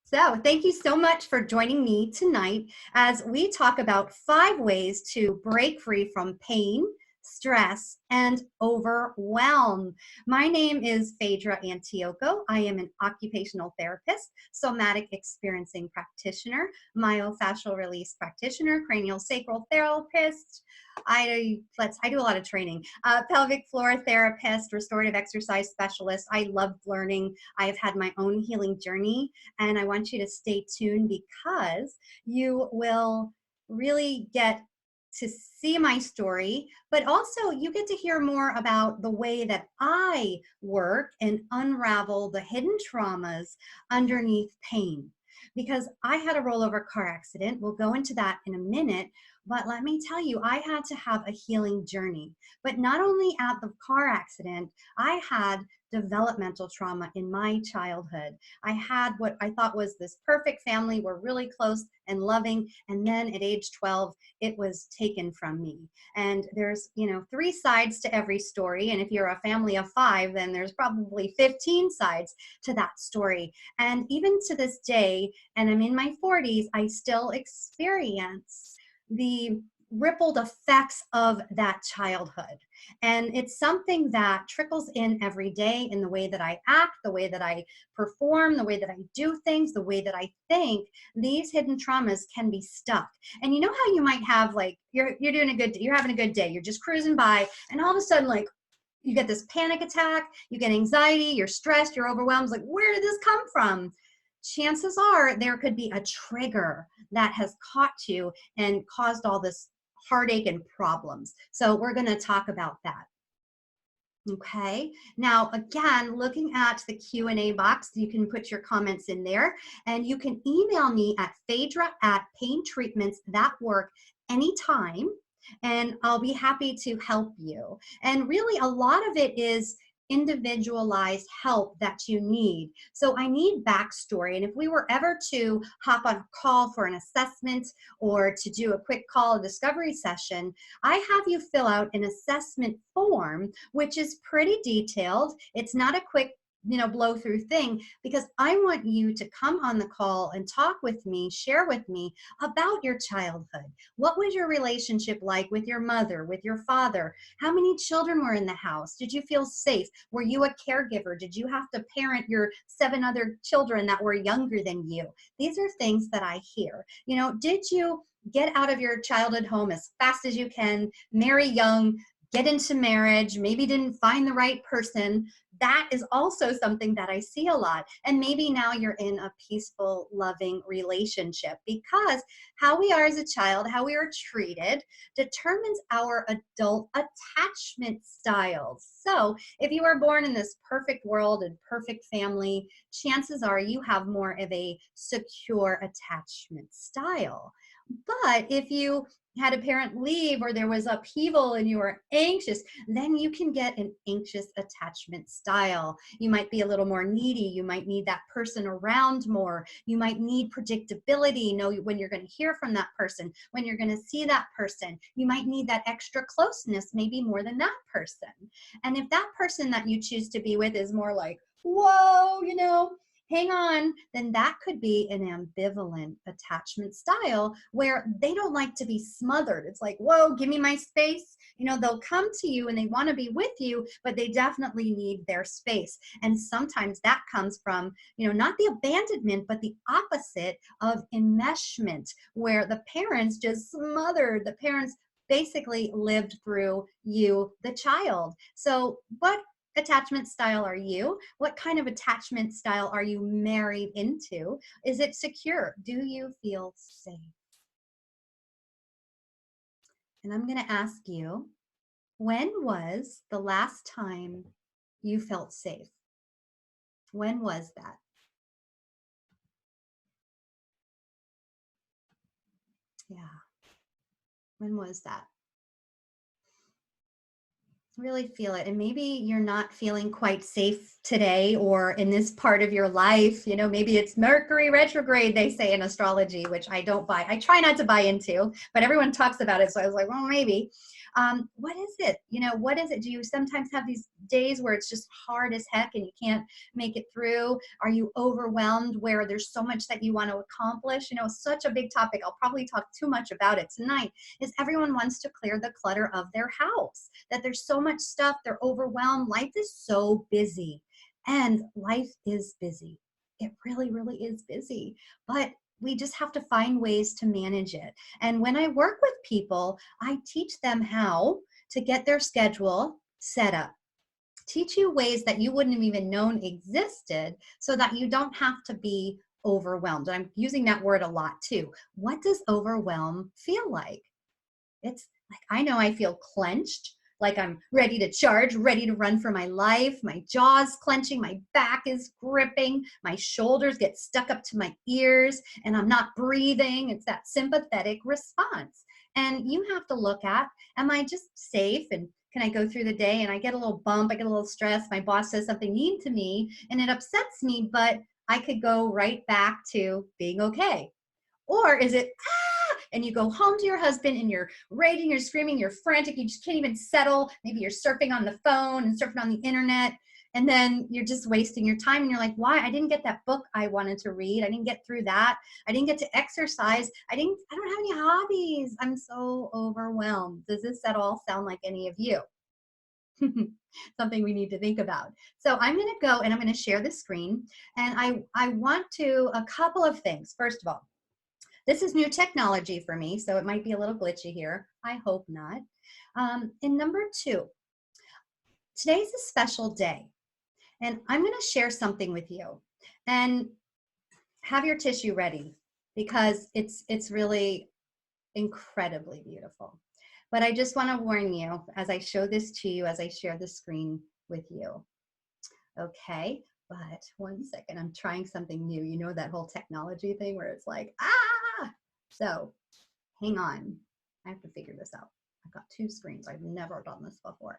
So, thank you so much for joining me tonight as we talk about 5 ways to break free from pain, stress, and overwhelm. My name is Phaedra Antioco. I am an occupational therapist, somatic experiencing practitioner, myofascial release practitioner, cranial sacral therapist. I do a lot of training. Pelvic floor therapist, restorative exercise specialist. I love learning. I have had my own healing journey, and I want you to stay tuned because you will really get to see my story, but also you get to hear more about the way that I work and unravel the hidden traumas underneath pain. Because I had a rollover car accident. We'll go into that in a minute. But let me tell you, I had to have a healing journey. But not only at the car accident, I had developmental trauma in my childhood. I had what I thought was this perfect family. We're really close and loving. And then at age 12, it was taken from me. And there's, 3 sides to every story. And if you're a family of 5, then there's probably 15 sides to that story. And even to this day, and I'm in my 40s, I still experience the rippled effects of that childhood. And it's something that trickles in every day in the way that I act, the way that I perform, the way that I do things, the way that I think. These hidden traumas can be stuck. And you know how you might have, like, you're having a good day, you're just cruising by, and all of a sudden, like, you get this panic attack, you get anxiety, you're stressed, you're overwhelmed. It's like, where did this come from? Chances are there could be a trigger that has caught you and caused all this heartache and problems. So we're going to talk about that. Okay. Now, again, looking at the Q&A box, you can put your comments in there, and you can email me at phaedra@paintreatments.org anytime, and I'll be happy to help you. And really, a lot of it is individualized help that you need. So I need backstory. And if we were ever to hop on a call for an assessment or to do a quick call discovery session, I have you fill out an assessment form, which is pretty detailed. It's not a quick blow through thing, because I want you to come on the call and talk with me, share with me about your childhood. What was your relationship like with your mother, with your father? How many children were in the house? Did you feel safe? Were you a caregiver? Did you have to parent your 7 other children that were younger than you? These are things that I hear. Did you get out of your childhood home as fast as you can, marry young, get into marriage, maybe didn't find the right person? That is also something that I see a lot. And maybe now you're in a peaceful, loving relationship, because how we are as a child, how we are treated, determines our adult attachment styles. So if you are born in this perfect world and perfect family, chances are you have more of a secure attachment style. But if you had a parent leave, or there was upheaval and you were anxious, then you can get an anxious attachment style. You might be a little more needy. You might need that person around more. You might need predictability, know when you're going to hear from that person, when you're going to see that person. You might need that extra closeness, maybe more than that person. And if that person that you choose to be with is more like, whoa, hang on, then that could be an ambivalent attachment style where they don't like to be smothered. It's like, whoa, give me my space. They'll come to you and they want to be with you, but they definitely need their space. And sometimes that comes from, not the abandonment, but the opposite of enmeshment, where the parents just smothered. The parents basically lived through you, the child. So what attachment style are you? What kind of attachment style are you married into? Is it secure? Do you feel safe? And I'm going to ask you, when was the last time you felt safe? When was that? Yeah. When was that? Really feel it. And maybe you're not feeling quite safe today or in this part of your life. Maybe it's Mercury retrograde, they say in astrology, which I don't buy. I try not to buy into, but everyone talks about it. So I was like, well, maybe. What is it? What is it? Do you sometimes have these days where it's just hard as heck and you can't make it through? Are you overwhelmed where there's so much that you want to accomplish? Such a big topic. I'll probably talk too much about it tonight. Is everyone wants to clear the clutter of their house, that there's so much stuff, they're overwhelmed. Life is so busy, and life is busy. It really, really is busy, but we just have to find ways to manage it. And when I work with people, I teach them how to get their schedule set up. Teach you ways that you wouldn't have even known existed so that you don't have to be overwhelmed. I'm using that word a lot too. What does overwhelm feel like? It's like, I know I feel clenched, like I'm ready to charge, ready to run for my life. My jaw's clenching, my back is gripping, my shoulders get stuck up to my ears, and I'm not breathing. It's that sympathetic response. And you have to look at, am I just safe? And can I go through the day and I get a little bump, I get a little stress, my boss says something mean to me and it upsets me, but I could go right back to being okay. Or is it, and you go home to your husband and you're raging, you're screaming, you're frantic, you just can't even settle. Maybe you're surfing on the phone and surfing on the internet, and then you're just wasting your time and you're like, why? I didn't get that book I wanted to read. I didn't get through that. I didn't get to exercise. I don't have any hobbies. I'm so overwhelmed. Does this at all sound like any of you? Something we need to think about. So I'm going to go and I'm going to share the screen, and I want to, a couple of things. First of all, this is new technology for me, so it might be a little glitchy here. I hope not. And number two, today's a special day, and I'm going to share something with you. And have your tissue ready, because it's really incredibly beautiful. But I just want to warn you as I show this to you, as I share the screen with you. Okay, but one second, I'm trying something new. You know that whole technology thing where it's like, So hang on, I have to figure this out. I've got two screens. I've never done this before,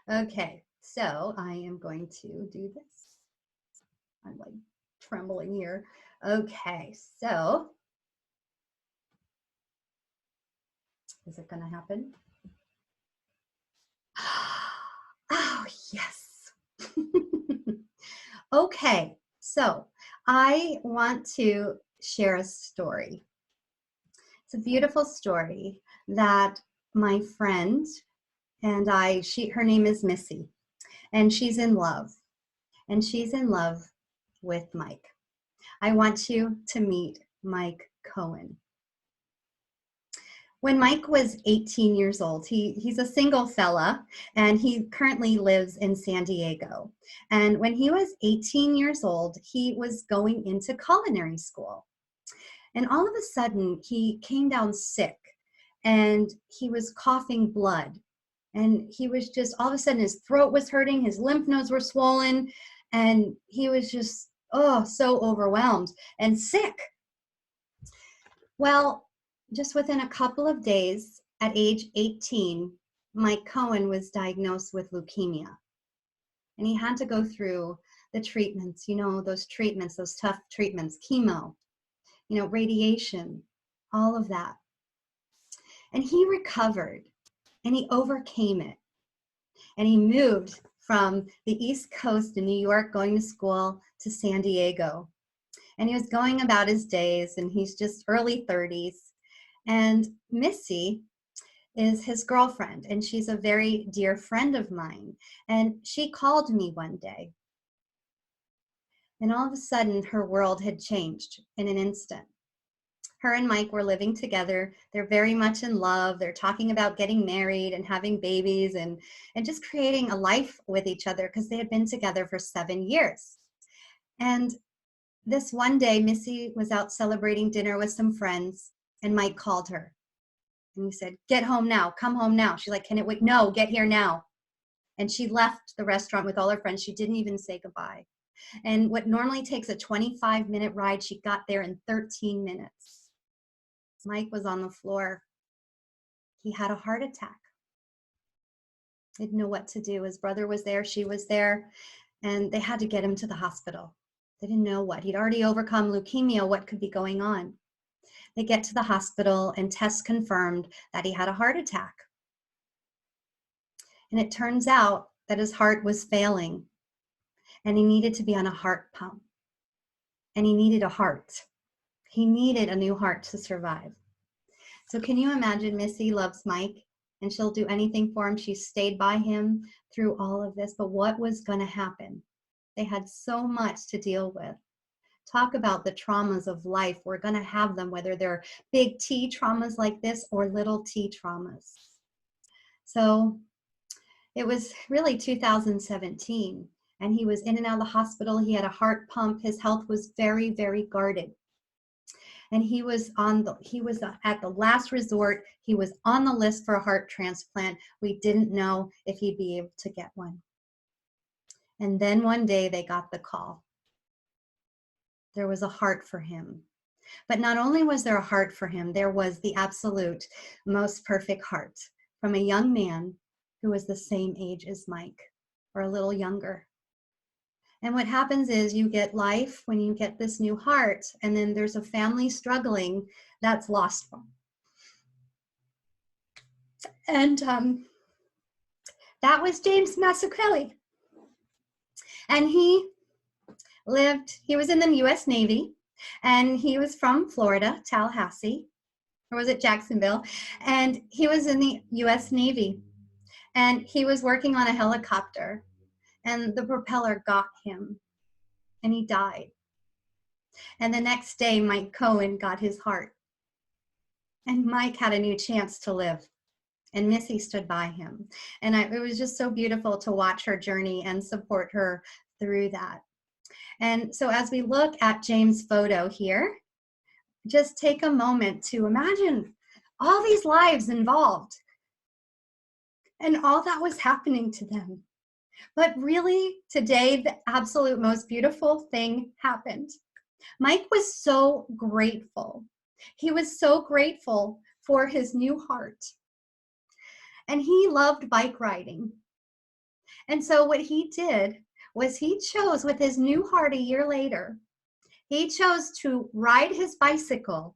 ever. Okay, so I am going to do this. I'm like trembling here. Okay, so is it gonna happen? Oh, yes. Okay, so I want to share a story. It's a beautiful story that my friend and her name is Missy, and she's in love, and she's in love with Mike. I want you to meet Mike Cohen. When Mike was 18 years old, he's a single fella, and he currently lives in San Diego. And when he was 18 years old, he was going into culinary school. And all of a sudden, he came down sick, and he was coughing blood. And he was just, all of a sudden, his throat was hurting, his lymph nodes were swollen, and he was just, so overwhelmed and sick. Well, just within a couple of days, at age 18, Mike Cohen was diagnosed with leukemia. And he had to go through the treatments, those treatments, those tough treatments, chemo, radiation, all of that. And he recovered, and he overcame it. And he moved from the East Coast in New York, going to school, to San Diego. And he was going about his days, and he's just early 30s. And Missy is his girlfriend, and she's a very dear friend of mine. And she called me one day. And all of a sudden, her world had changed in an instant. Her and Mike were living together. They're very much in love. They're talking about getting married and having babies and just creating a life with each other, because they had been together for 7 years. And this one day, Missy was out celebrating dinner with some friends, and Mike called her. And he said, "Get home now, come home now." She's like, "Can it wait?" "No, get here now." And she left the restaurant with all her friends. She didn't even say goodbye. And what normally takes a 25-minute ride, she got there in 13 minutes. Mike was on the floor. He had a heart attack. Didn't know what to do. His brother was there, she was there, and they had to get him to the hospital. They didn't know what. He'd already overcome leukemia, what could be going on. They get to the hospital and tests confirmed that he had a heart attack. And it turns out that his heart was failing and he needed to be on a heart pump. And he needed a heart. He needed a new heart to survive. So can you imagine Missy loves Mike and she'll do anything for him. She stayed by him through all of this, but what was going to happen? They had so much to deal with. Talk about the traumas of life. We're going to have them, whether they're big T traumas like this or little T traumas. So it was really 2017 and he was in and out of the hospital. He had a heart pump. His health was very, very guarded. And he was at the last resort. He was on the list for a heart transplant. We didn't know if he'd be able to get one. And then one day they got the call. There was a heart for him. But not only was there a heart for him, there was the absolute most perfect heart from a young man who was the same age as Mike, or a little younger. And what happens is you get life when you get this new heart, and then there's a family struggling that's lost one. And that was James Mazzucchelli. And he was in the US Navy, and he was from Florida, Tallahassee, or was it Jacksonville? And he was in the US Navy, and he was working on a helicopter, and the propeller got him, and he died. And the next day, Mike Cohen got his heart. And Mike had a new chance to live. And Missy stood by him. And it was just so beautiful to watch her journey and support her through that. And so as we look at James' photo here, just take a moment to imagine all these lives involved and all that was happening to them. But really, today, the absolute most beautiful thing happened. Mike was so grateful. He was so grateful for his new heart. And he loved bike riding. And so what he did was he chose, with his new heart a year later, he chose to ride his bicycle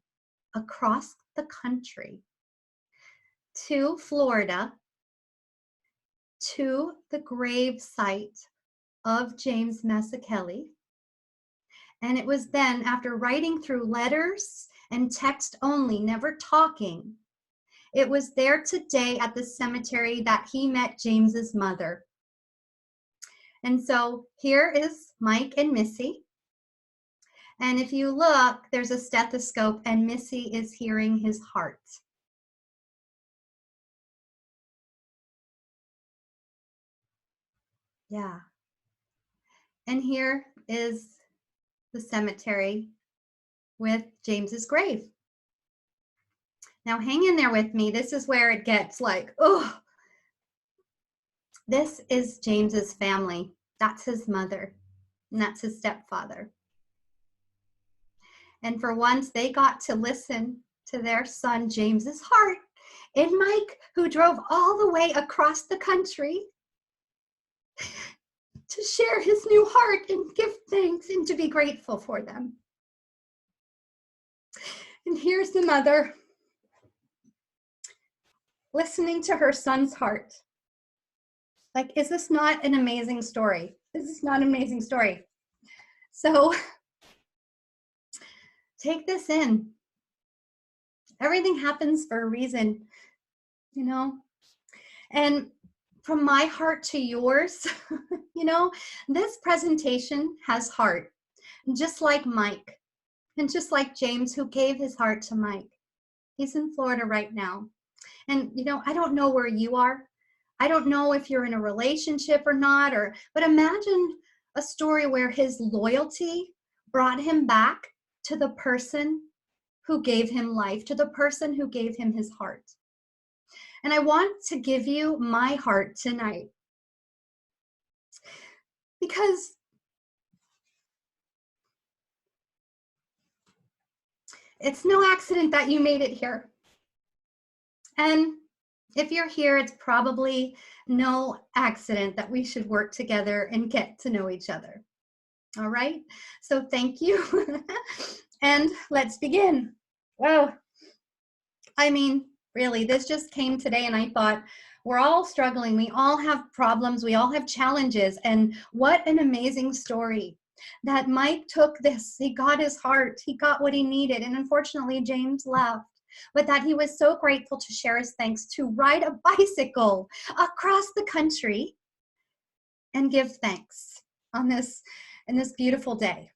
across the country to Florida, to the grave site of James Mazzucchelli. And it was then, after writing through letters and text only, never talking, it was there today at the cemetery that he met James's mother. And so here is Mike and Missy. And if you look, there's a stethoscope and Missy is hearing his heart. Yeah. And here is the cemetery with James's grave. Now hang in there with me. This is where it gets like, oh, this is James's family. That's his mother, and that's his stepfather. And for once, they got to listen to their son James's heart. And Mike, who drove all the way across the country to share his new heart and give thanks and to be grateful for them. And here's the mother listening to her son's heart. Like, is this not an amazing story? This is not an amazing story. So take this in. Everything happens for a reason, you know? And from my heart to yours, you know, this presentation has heart, just like Mike, and just like James, who gave his heart to Mike. He's in Florida right now. And, you know, I don't know where you are. I don't know if you're in a relationship or not, but imagine a story where his loyalty brought him back to the person who gave him life, to the person who gave him his heart. And I want to give you my heart tonight, because it's no accident that you made it here. And if you're here, it's probably no accident that we should work together and get to know each other. All right, so thank you. And let's begin. Well, I mean, really, this just came today, and I thought, we're all struggling. We all have problems. We all have challenges. And what an amazing story that Mike took this. He got his heart, he got what he needed. And unfortunately, James left. But that he was so grateful to share his thanks to ride a bicycle across the country and give thanks on this in this beautiful day.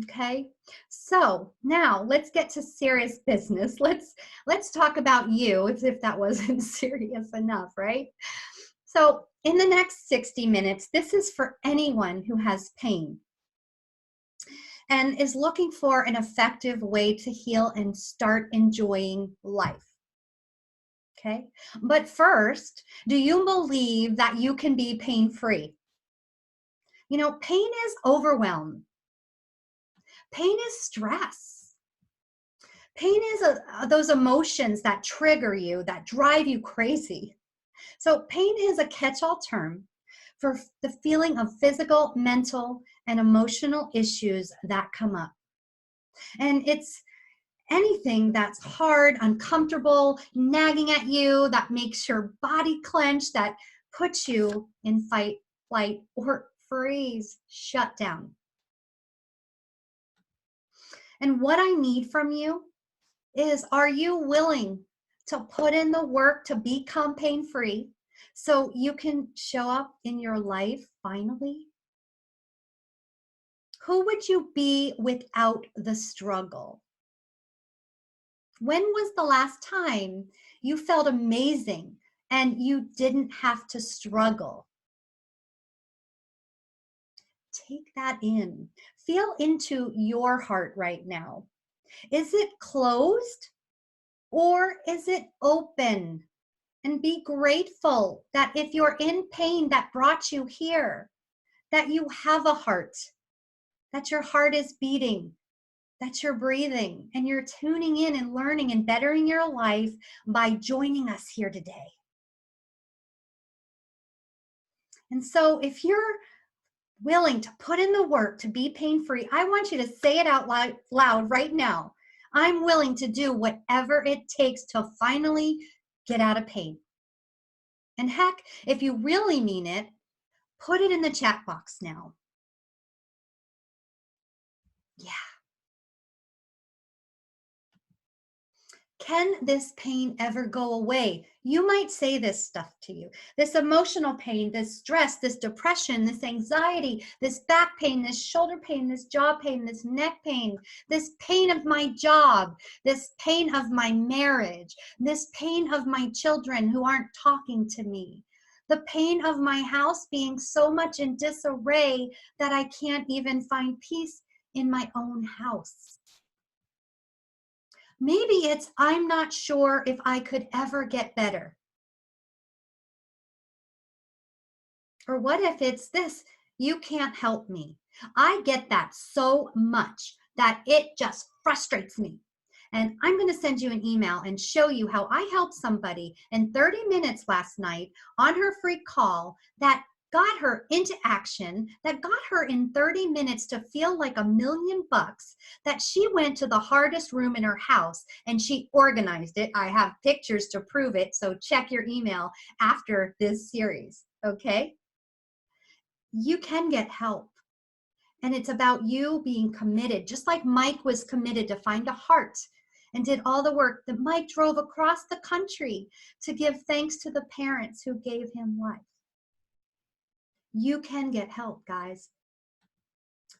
Okay, so now let's get to serious business. Let's talk about you, as if that wasn't serious enough, right? So in the next 60 minutes, this is for anyone who has pain and is looking for an effective way to heal and start enjoying life. Okay, but first, do you believe that you can be pain-free? You know, pain is overwhelm. Pain is stress. Pain is those emotions that trigger you, that drive you crazy. So pain is a catch-all term for the feeling of physical, mental, and emotional issues that come up. And it's anything that's hard, uncomfortable, nagging at you, that makes your body clench, that puts you in fight, flight, or freeze, shut down. And what I need from you is, are you willing to put in the work to become pain-free so you can show up in your life finally? Who would you be without the struggle? When was the last time you felt amazing and you didn't have to struggle? Take that in. Feel into your heart right now. Is it closed or is it open? And be grateful that if you're in pain that brought you here, that you have a heart, that your heart is beating, that you're breathing, and you're tuning in and learning and bettering your life by joining us here today. And so if you're willing to put in the work to be pain-free, I want you to say it out loud right now. I'm willing to do whatever it takes to finally get out of pain. And heck, if you really mean it, put it in the chat box now. Yeah. Can this pain ever go away? You might say this stuff to you. This emotional pain, this stress, this depression, this anxiety, this back pain, this shoulder pain, this jaw pain, this neck pain, this pain of my job, this pain of my marriage, this pain of my children who aren't talking to me, the pain of my house being so much in disarray that I can't even find peace in my own house. Maybe it's, I'm not sure if I could ever get better. Or what if it's this, you can't help me. I get that so much that it just frustrates me. And I'm going to send you an email and show you how I helped somebody in 30 minutes last night on her free call that got her into action, that got her in 30 minutes to feel like $1,000,000, that she went to the hardest room in her house and she organized it. I have pictures to prove it, so check your email after this series, okay? You can get help. And it's about you being committed, just like Mike was committed to find a heart and did all the work that Mike drove across the country to give thanks to the parents who gave him life. You can get help, guys.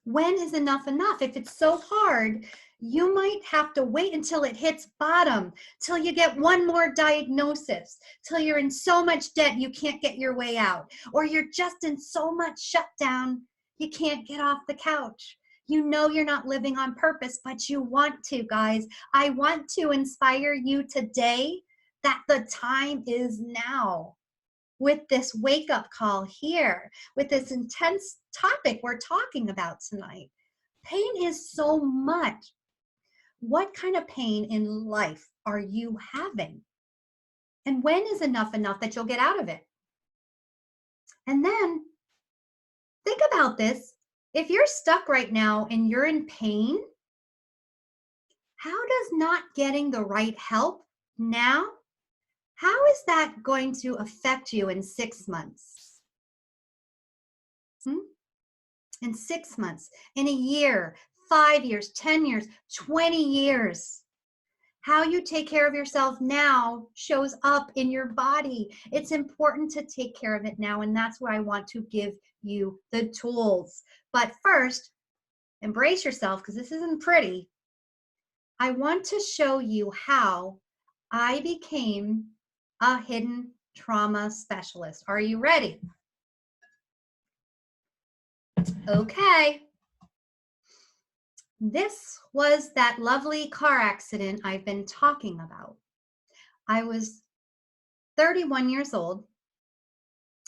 When is enough enough? If it's so hard, you might have to wait until it hits bottom, till you get one more diagnosis, till you're in so much debt you can't get your way out, or you're just in so much shutdown you can't get off the couch. You know you're not living on purpose, but you want to, guys. I want to inspire you today that the time is now. With this wake-up call here, with this intense topic we're talking about tonight. Pain is so much. What kind of pain in life are you having? And when is enough enough that you'll get out of it? And then think about this. If you're stuck right now and you're in pain, How does not getting the right help now, how is that going to affect you in 6 months? Hmm? In 6 months, in a year, 5 years, 10 years, 20 years. How you take care of yourself now shows up in your body. It's important to take care of it now, and that's why I want to give you the tools. But first, embrace yourself because this isn't pretty. I want to show you how I became a hidden trauma specialist. Are you ready? Okay. This was that lovely car accident I've been talking about. I was 31 years old.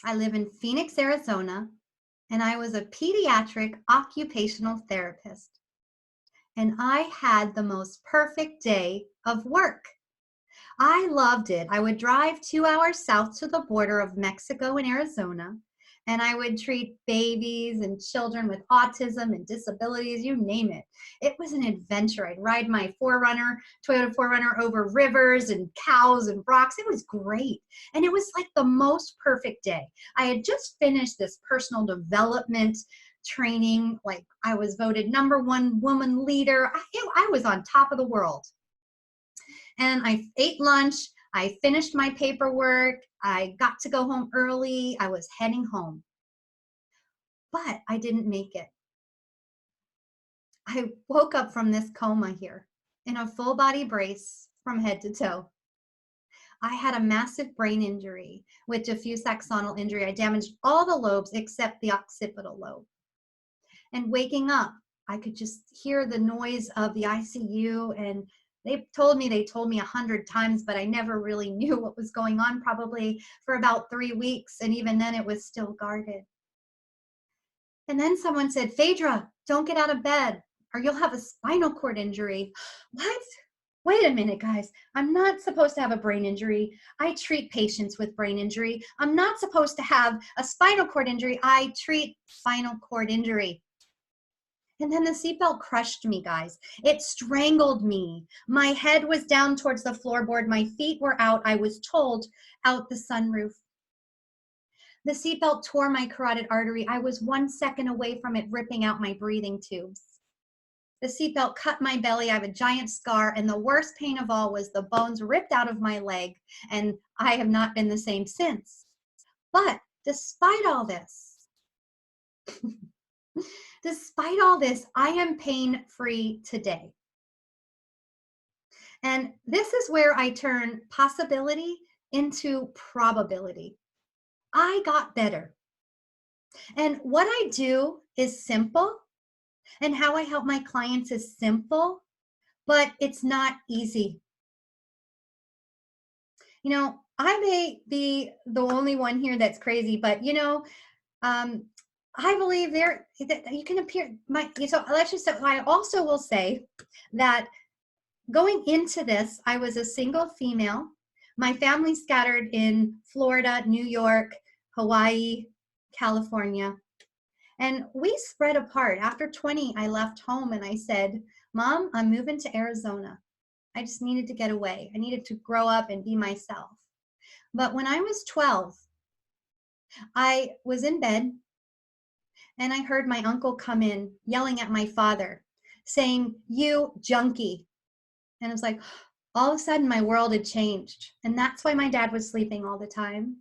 I live in Phoenix, Arizona, and I was a pediatric occupational therapist. And I had the most perfect day of work. I loved it. I would drive 2 hours south to the border of Mexico and Arizona, and I would treat babies and children with autism and disabilities, you name it. It was an adventure. I'd ride my Toyota 4Runner over rivers and cows and rocks. It was great. And it was like the most perfect day. I had just finished this personal development training. Like I was voted #1 woman leader. I was on top of the world. And I ate lunch. I finished my paperwork. I got to go home early. I was heading home. But I didn't make it. I woke up from this coma here in a full body brace from head to toe. I had a massive brain injury with diffuse axonal injury. I damaged all the lobes except the occipital lobe. And waking up, I could just hear the noise of the ICU, and they told me 100 times, but I never really knew what was going on, probably for about 3 weeks. And even then it was still guarded. And then someone said, Phaedra, don't get out of bed or you'll have a spinal cord injury. What? Wait a minute, guys. I'm not supposed to have a brain injury. I treat patients with brain injury. I'm not supposed to have a spinal cord injury. I treat spinal cord injury. And then the seatbelt crushed me, guys. It strangled me. My head was down towards the floorboard. My feet were out, I was told, out the sunroof. The seatbelt tore my carotid artery. I was 1 second away from it ripping out my breathing tubes. The seatbelt cut my belly. I have a giant scar. And the worst pain of all was the bones ripped out of my leg. And I have not been the same since. But despite all this, I am pain-free today. And this is where I turn possibility into probability. I got better. And what I do is simple, and how I help my clients is simple, but it's not easy. You know, I may be the only one here that's crazy, but I believe that you can appear. So let's just say, I also will say that going into this, I was a single female. My family scattered in Florida, New York, Hawaii, California. And we spread apart. After 20, I left home and I said, Mom, I'm moving to Arizona. I just needed to get away. I needed to grow up and be myself. But when I was 12, I was in bed and I heard my uncle come in yelling at my father, saying, "You junkie." And it was like, all of a sudden my world had changed. And that's why my dad was sleeping all the time.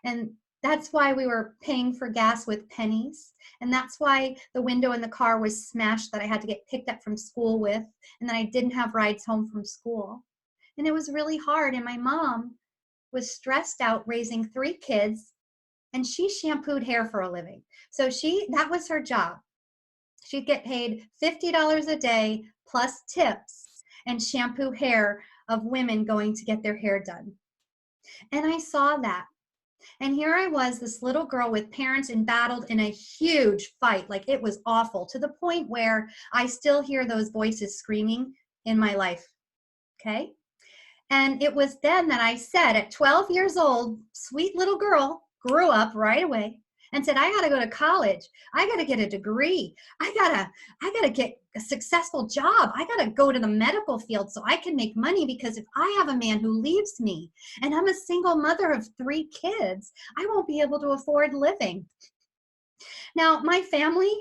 And that's why we were paying for gas with pennies. And that's why the window in the car was smashed that I had to get picked up from school with. And then I didn't have rides home from school. And it was really hard. And my mom was stressed out raising 3 kids, and she shampooed hair for a living. So that was her job. She'd get paid $50 a day plus tips and shampoo hair of women going to get their hair done. And I saw that. And here I was, this little girl with parents embattled in a huge fight. Like, it was awful, to the point where I still hear those voices screaming in my life. Okay? And it was then that I said, at 12 years old, sweet little girl, grew up right away and said, I got to go to college. I got to get a degree. I got to get a successful job. I got to go to the medical field so I can make money, because if I have a man who leaves me and I'm a single mother of 3 kids, I won't be able to afford living. Now, my family,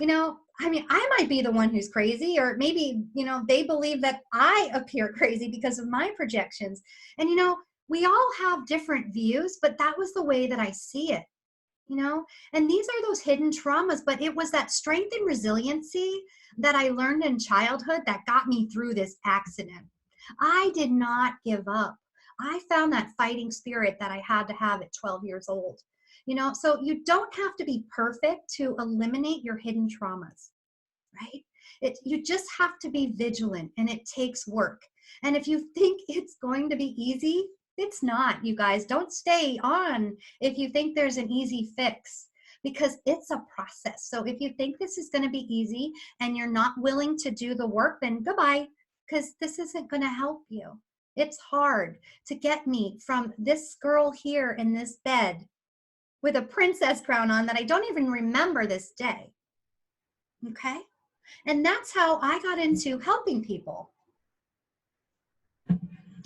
I mean, I might be the one who's crazy, or maybe, they believe that I appear crazy because of my projections. And, we all have different views, but that was the way that I see it, and these are those hidden traumas, but it was that strength and resiliency that I learned in childhood that got me through this accident. I did not give up. I found that fighting spirit that I had to have at 12 years old. So you don't have to be perfect to eliminate your hidden traumas, right? You just have to be vigilant, and it takes work. And if you think it's going to be easy, it's not, you guys. Don't stay on if you think there's an easy fix, because it's a process. So if you think this is going to be easy and you're not willing to do the work, then goodbye, because this isn't going to help you. It's hard to get me from this girl here in this bed with a princess crown on that I don't even remember this day. Okay? And that's how I got into helping people.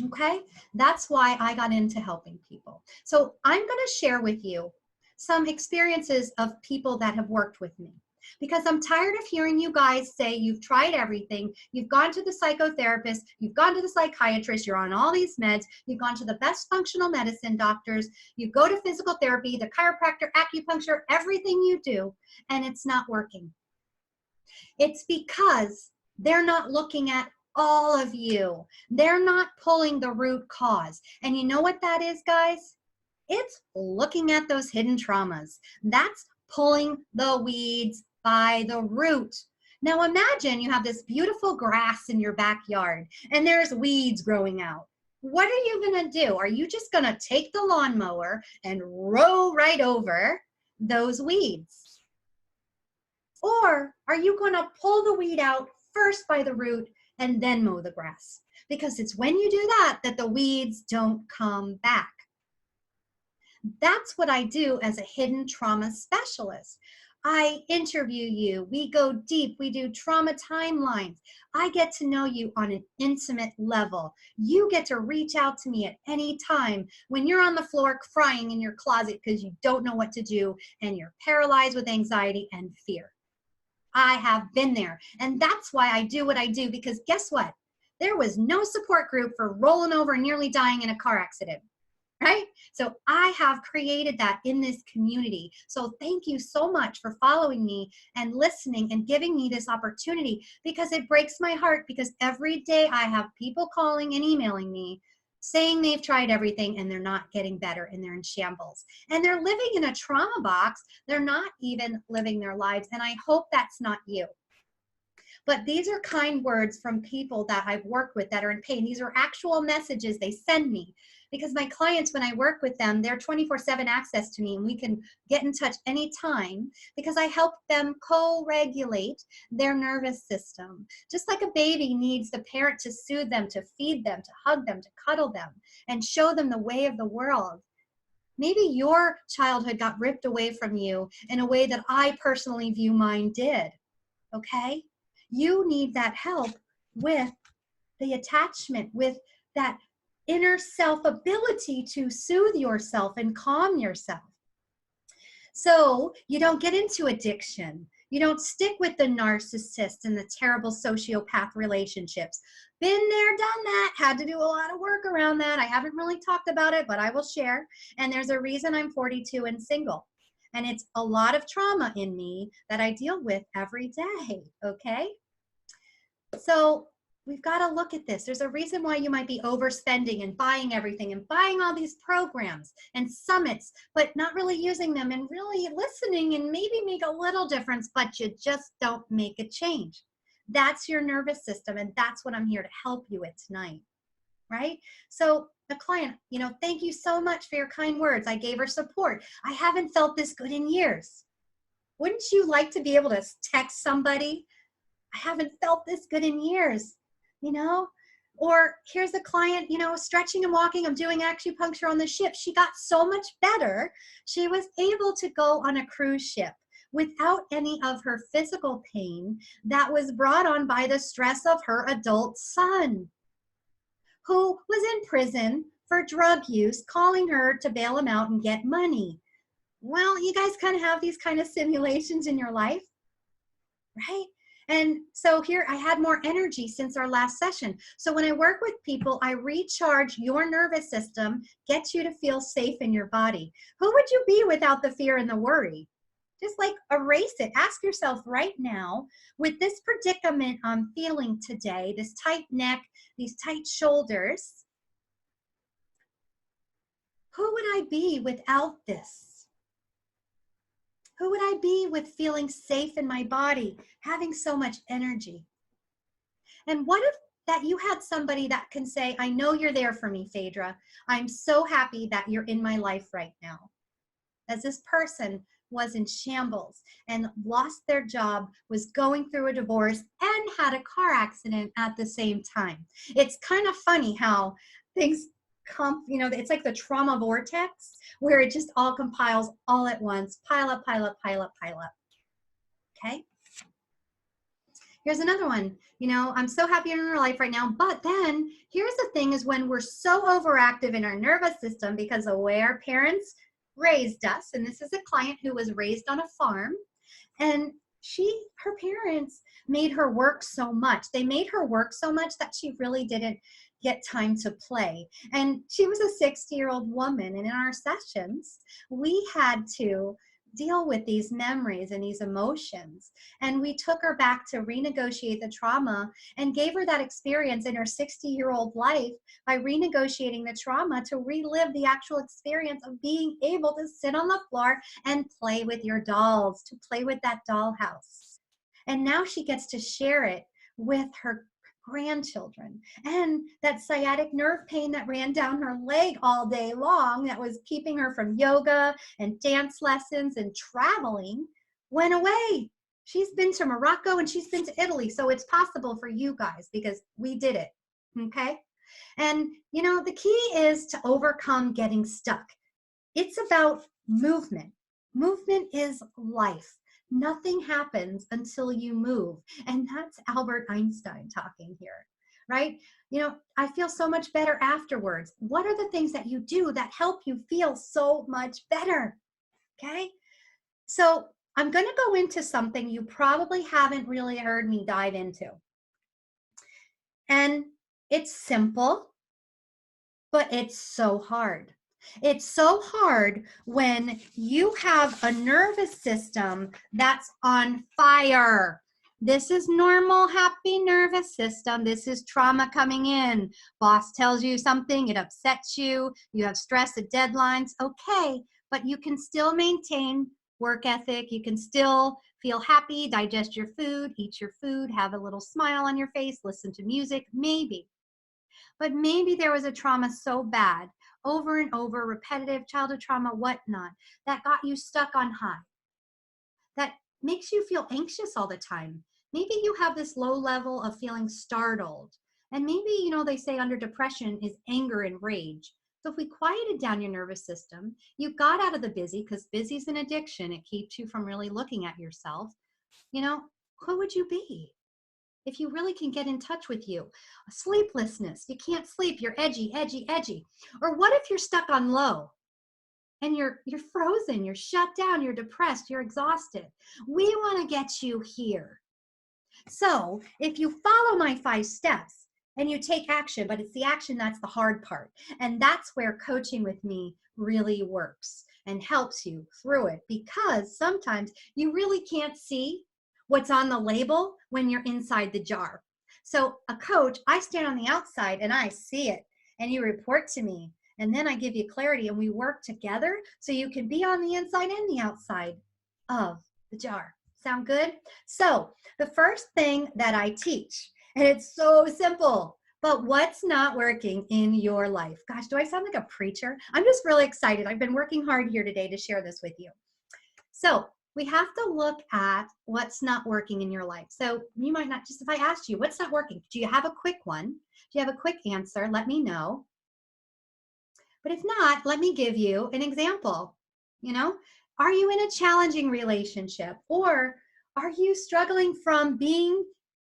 Okay? That's why I got into helping people. So I'm going to share with you some experiences of people that have worked with me, because I'm tired of hearing you guys say you've tried everything. You've gone to the psychotherapist, you've gone to the psychiatrist, you're on all these meds, you've gone to the best functional medicine doctors, you go to physical therapy, the chiropractor, acupuncture, everything you do, and it's not working. It's because they're not looking at all of you. They're not pulling the root cause. And you know what that is, guys? It's looking at those hidden traumas. That's pulling the weeds by the root. Now imagine you have this beautiful grass in your backyard and there's weeds growing out. What are you going to do? Are you just going to take the lawnmower and row right over those weeds? Or are you going to pull the weed out first by the root and then mow the grass? Because it's when you do that that the weeds don't come back. That's what I do as a hidden trauma specialist. I interview you, we go deep, we do trauma timelines. I get to know you on an intimate level. You get to reach out to me at any time when you're on the floor crying in your closet because you don't know what to do and you're paralyzed with anxiety and fear. I have been there, and that's why I do what I do, because guess what? There was no support group for rolling over and nearly dying in a car accident. Right? So I have created that in this community. So thank you so much for following me and listening and giving me this opportunity, because it breaks my heart, because every day I have people calling and emailing me saying they've tried everything and they're not getting better and they're in shambles. And they're living in a trauma box. They're not even living their lives. And I hope that's not you. But these are kind words from people that I've worked with that are in pain. These are actual messages they send me, because my clients, when I work with them, they're 24/7 access to me, and we can get in touch anytime, because I help them co-regulate their nervous system. Just like a baby needs the parent to soothe them, to feed them, to hug them, to cuddle them, and show them the way of the world. Maybe your childhood got ripped away from you in a way that I personally view mine did, okay? You need that help with the attachment, with that inner self ability to soothe yourself and calm yourself. So you don't get into addiction. You don't stick with the narcissist and the terrible sociopath relationships. Been there, done that, had to do a lot of work around that. I haven't really talked about it, but I will share. And there's a reason I'm 42 and single. And it's a lot of trauma in me that I deal with every day, okay? So we've got to look at this. There's a reason why you might be overspending and buying everything and buying all these programs and summits, but not really using them and really listening and maybe make a little difference, but you just don't make a change. That's your nervous system, and that's what I'm here to help you with tonight, right? So the client, thank you so much for your kind words. I gave her support. I haven't felt this good in years. Wouldn't you like to be able to text somebody, I haven't felt this good in years, Or here's a client, stretching and walking. I'm doing acupuncture on the ship. She got so much better. She was able to go on a cruise ship without any of her physical pain that was brought on by the stress of her adult son, who was in prison for drug use, calling her to bail him out and get money. Well, you guys kind of have these kind of simulations in your life, right? And so here I had more energy since our last session. So when I work with people, I recharge your nervous system, get you to feel safe in your body. Who would you be without the fear and the worry? Just like erase it. Ask yourself right now, with this predicament I'm feeling today, this tight neck, these tight shoulders, who would I be without this? Who would I be with feeling safe in my body, having so much energy? And what if that you had somebody that can say, I know you're there for me, Phaedra. I'm so happy that you're in my life right now. As this person was in shambles and lost their job, was going through a divorce, and had a car accident at the same time. It's kind of funny how things come, it's like the trauma vortex where it just all compiles all at once, pile up, pile up, pile up, pile up. Okay? Here's another one. I'm so happy in our life right now, but then here's the thing is when we're so overactive in our nervous system because of where our parents raised us, and this is a client who was raised on a farm, and her parents made her work so much. They made her work so much that she really didn't get time to play. And she was a 60-year-old woman, and in our sessions, we had to deal with these memories and these emotions. And we took her back to renegotiate the trauma and gave her that experience in her 60-year-old life by renegotiating the trauma to relive the actual experience of being able to sit on the floor and play with your dolls, to play with that dollhouse. And now she gets to share it with her grandchildren. And that sciatic nerve pain that ran down her leg all day long, that was keeping her from yoga and dance lessons and traveling, went away. She's been to Morocco and she's been to Italy. So it's possible for you guys because we did it. Okay. And the key is to overcome getting stuck. It's about movement. Movement is life. Nothing happens until you move. And that's Albert Einstein talking here, right? I feel so much better afterwards. What are the things that you do that help you feel so much better? Okay. So I'm going to go into something you probably haven't really heard me dive into. And it's simple, but it's so hard. It's so hard when you have a nervous system that's on fire. This is normal, happy nervous system. This is trauma coming in. Boss tells you something, it upsets you. You have stress at deadlines. Okay, but you can still maintain work ethic. You can still feel happy, digest your food, eat your food, have a little smile on your face, listen to music, maybe. But maybe there was a trauma so bad, over and over, repetitive childhood trauma, whatnot, that got you stuck on high, that makes you feel anxious all the time. Maybe you have this low level of feeling startled. And maybe, they say under depression is anger and rage. So if we quieted down your nervous system, you got out of the busy, because busy's an addiction. It keeps you from really looking at yourself. Who would you be? If you really can get in touch with you. Sleeplessness, you can't sleep, you're edgy, edgy, edgy. Or what if you're stuck on low and you're frozen, you're shut down, you're depressed, you're exhausted? We want to get you here. So if you follow my 5 steps and you take action, but it's the action that's the hard part. And that's where coaching with me really works and helps you through it, because sometimes you really can't see what's on the label when you're inside the jar. So a coach, I stand on the outside and I see it, and you report to me, and then I give you clarity and we work together so you can be on the inside and the outside of the jar. Sound good? So the first thing that I teach, and it's so simple, but what's not working in your life? Gosh, do I sound like a preacher? I'm just really excited. I've been working hard here today to share this with you. So we have to look at what's not working in your life. So you might not, just if I asked you, what's not working? Do you have a quick one? Do you have a quick answer? Let me know. But if not, let me give you an example. You know, are you in a challenging relationship, or are you struggling from being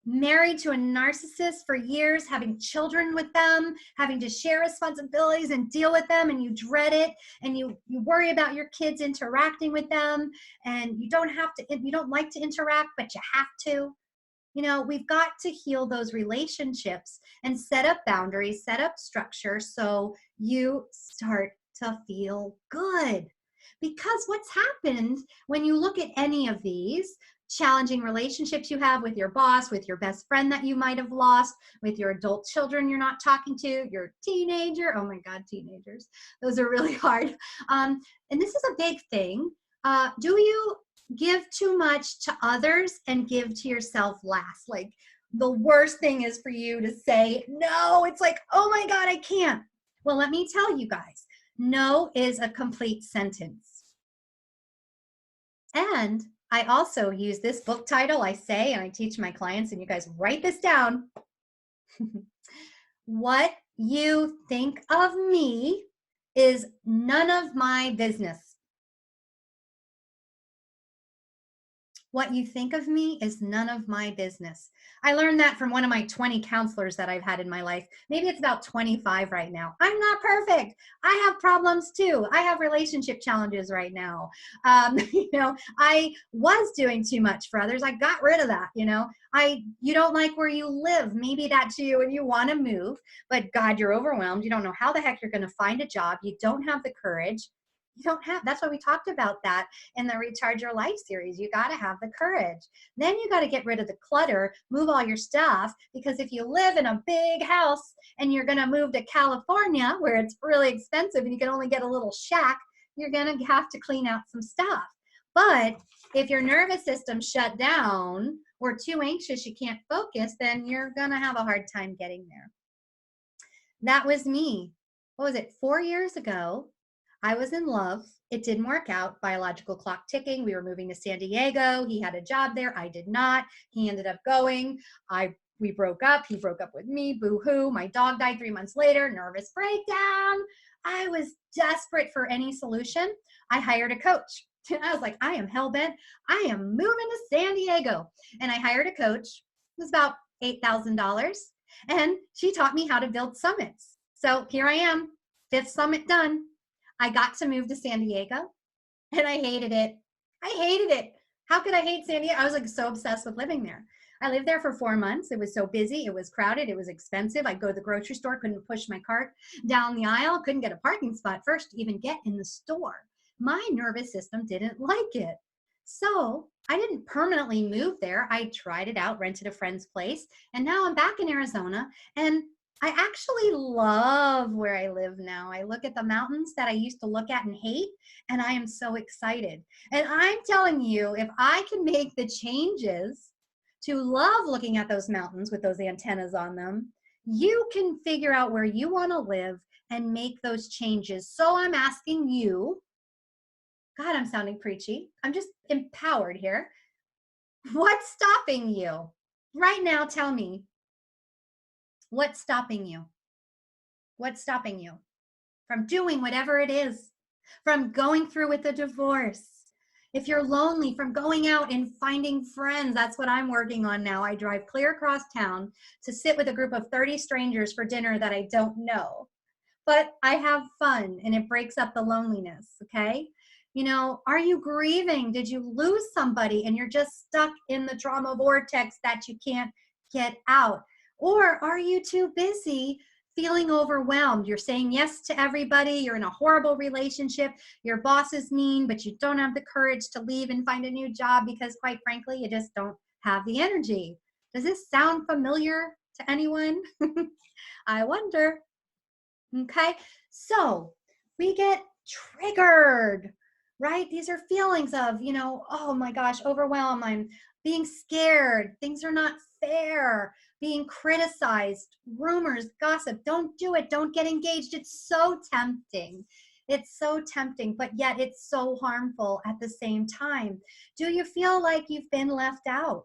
married to a narcissist for years, having children with them, having to share responsibilities and deal with them, and you dread it, and you worry about your kids interacting with them, and you don't like to interact, but you have to. You know, we've got to heal those relationships and set up boundaries, set up structure so you start to feel good. Because what's happened when you look at any of these challenging relationships you have with your boss, with your best friend that you might have lost, with your adult children you're not talking to, your teenager, oh my God, teenagers, those are really hard. And this is a big thing. Do you give too much to others and give to yourself last? Like, the worst thing is for you to say no. It's like, oh my God, I can't. Well, let me tell you guys, no is a complete sentence. And I also use this book title, I say, and I teach my clients, and you guys write this down. What you think of me is none of my business. What you think of me is none of my business. I learned that from one of my 20 counselors that I've had in my life. Maybe it's about 25 right now. I'm not perfect. I have problems too. I have relationship challenges right now. I was doing too much for others. I got rid of that. You don't like where you live. Maybe that's you and you want to move, but God, you're overwhelmed. You don't know how the heck you're going to find a job. You don't have the courage. That's why we talked about that in the Recharge Your Life series. You got to have the courage. Then you got to get rid of the clutter, move all your stuff, because if you live in a big house and you're going to move to California where it's really expensive and you can only get a little shack, you're going to have to clean out some stuff. But if your nervous system shut down or too anxious, you can't focus, then you're going to have a hard time getting there. That was me. What was it? 4 years ago. I was in love. It didn't work out. Biological clock ticking. We were moving to San Diego. He had a job there. I did not. He ended up going. We broke up. He broke up with me. Boo-hoo. My dog died 3 months later. Nervous breakdown. I was desperate for any solution. I hired a coach. I was like, I am hell-bent. I am moving to San Diego. And I hired a coach. It was about $8,000. And she taught me how to build summits. So here I am, 5th summit done. I got to move to San Diego, and I hated it. I hated it. How could I hate San Diego? I was like so obsessed with living there. I lived there for 4 months. It was so busy. It was crowded. It was expensive. I'd go to the grocery store, couldn't push my cart down the aisle, couldn't get a parking spot first to even get in the store. My nervous system didn't like it. So I didn't permanently move there. I tried it out, rented a friend's place, and now I'm back in Arizona, and I actually love where I live now. I look at the mountains that I used to look at and hate, and I am so excited. And I'm telling you, if I can make the changes to love looking at those mountains with those antennas on them, you can figure out where you want to live and make those changes. So I'm asking you, God, I'm sounding preachy. I'm just empowered here. What's stopping you? Right now, tell me. What's stopping you? What's stopping you from doing whatever it is? From going through with a divorce? If you're lonely, from going out and finding friends? That's what I'm working on now. I drive clear across town to sit with a group of 30 strangers for dinner that I don't know. But I have fun, and it breaks up the loneliness, okay? Are you grieving? Did you lose somebody and you're just stuck in the trauma vortex that you can't get out? Or are you too busy feeling overwhelmed? You're saying yes to everybody. You're in a horrible relationship. Your boss is mean, but you don't have the courage to leave and find a new job because, quite frankly, you just don't have the energy. Does this sound familiar to anyone? I wonder. Okay, so we get triggered, right? These are feelings of, oh my gosh, overwhelmed. I'm being scared. Things are not fair. Being criticized, rumors, gossip. Don't do it. Don't get engaged. It's so tempting. It's so tempting, but yet it's so harmful at the same time. Do you feel like you've been left out?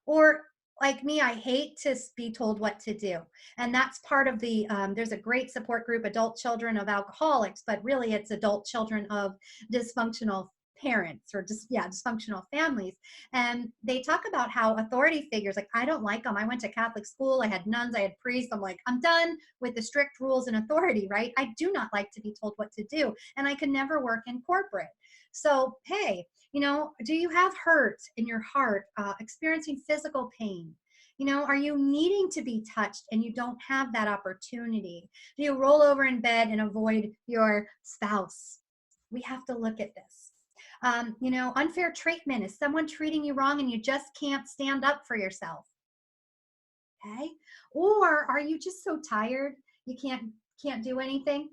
Or like me, I hate to be told what to do. And that's part of the, there's a great support group, Adult Children of Alcoholics, but really it's adult children of dysfunctional parents or just, yeah, dysfunctional families. And they talk about how authority figures, like, I don't like them. I went to Catholic school. I had nuns, I had priests. I'm like, I'm done with the strict rules and authority, right? I do not like to be told what to do. And I could never work in corporate. So, hey, you know, do you have hurt in your heart, experiencing physical pain? You know, are you needing to be touched and you don't have that opportunity? Do you roll over in bed and avoid your spouse? We have to look at this. You know, unfair treatment. Is someone treating you wrong and you just can't stand up for yourself? Okay. Or are you just so tired you can't do anything?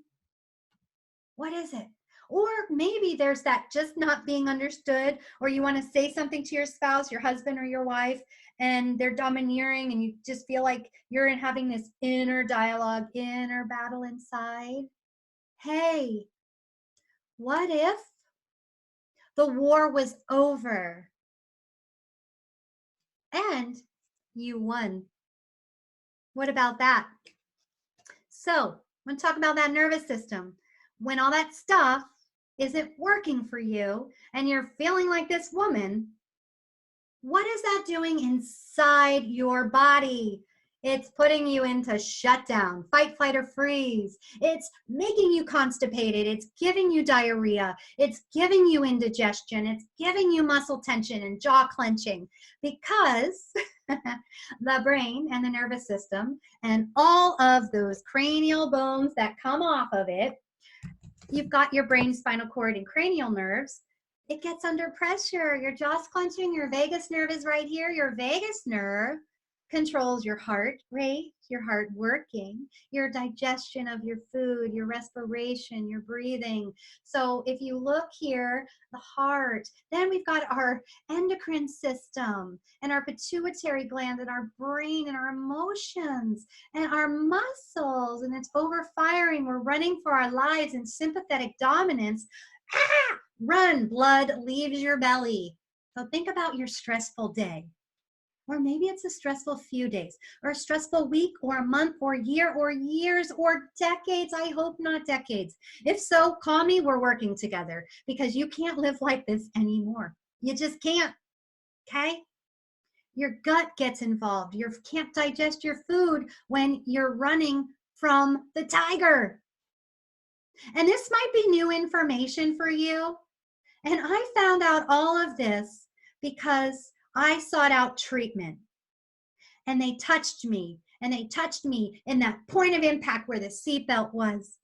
What is it? Or maybe there's that just not being understood, or you want to say something to your spouse, your husband or your wife, and they're domineering and you just feel like you're in having this inner dialogue, inner battle inside. Hey, what if the war was over and you won? What about that? So, I'm going to talk about that nervous system. When all that stuff isn't working for you and you're feeling like this woman, what is that doing inside your body? It's putting you into shutdown, fight, flight, or freeze. It's making you constipated. It's giving you diarrhea. It's giving you indigestion. It's giving you muscle tension and jaw clenching because the brain and the nervous system and all of those cranial bones that come off of it, you've got your brain, spinal cord, and cranial nerves. It gets under pressure. Your jaw's clenching. Your vagus nerve is right here. Your vagus nerve controls your heart rate, your heart working, your digestion of your food, your respiration, your breathing. So if you look here, the heart, then we've got our endocrine system and our pituitary gland and our brain and our emotions and our muscles, and it's overfiring. We're running for our lives in sympathetic dominance. Ah! Run, blood leaves your belly. So think about your stressful day. Or maybe it's a stressful few days, or a stressful week, or a month, or year, or years, or decades. I hope not decades. If so, call me, we're working together, because you can't live like this anymore. You just can't, okay? Your gut gets involved. You can't digest your food when you're running from the tiger. And this might be new information for you. And I found out all of this because I sought out treatment. And they touched me. And they touched me in that point of impact where the seatbelt was.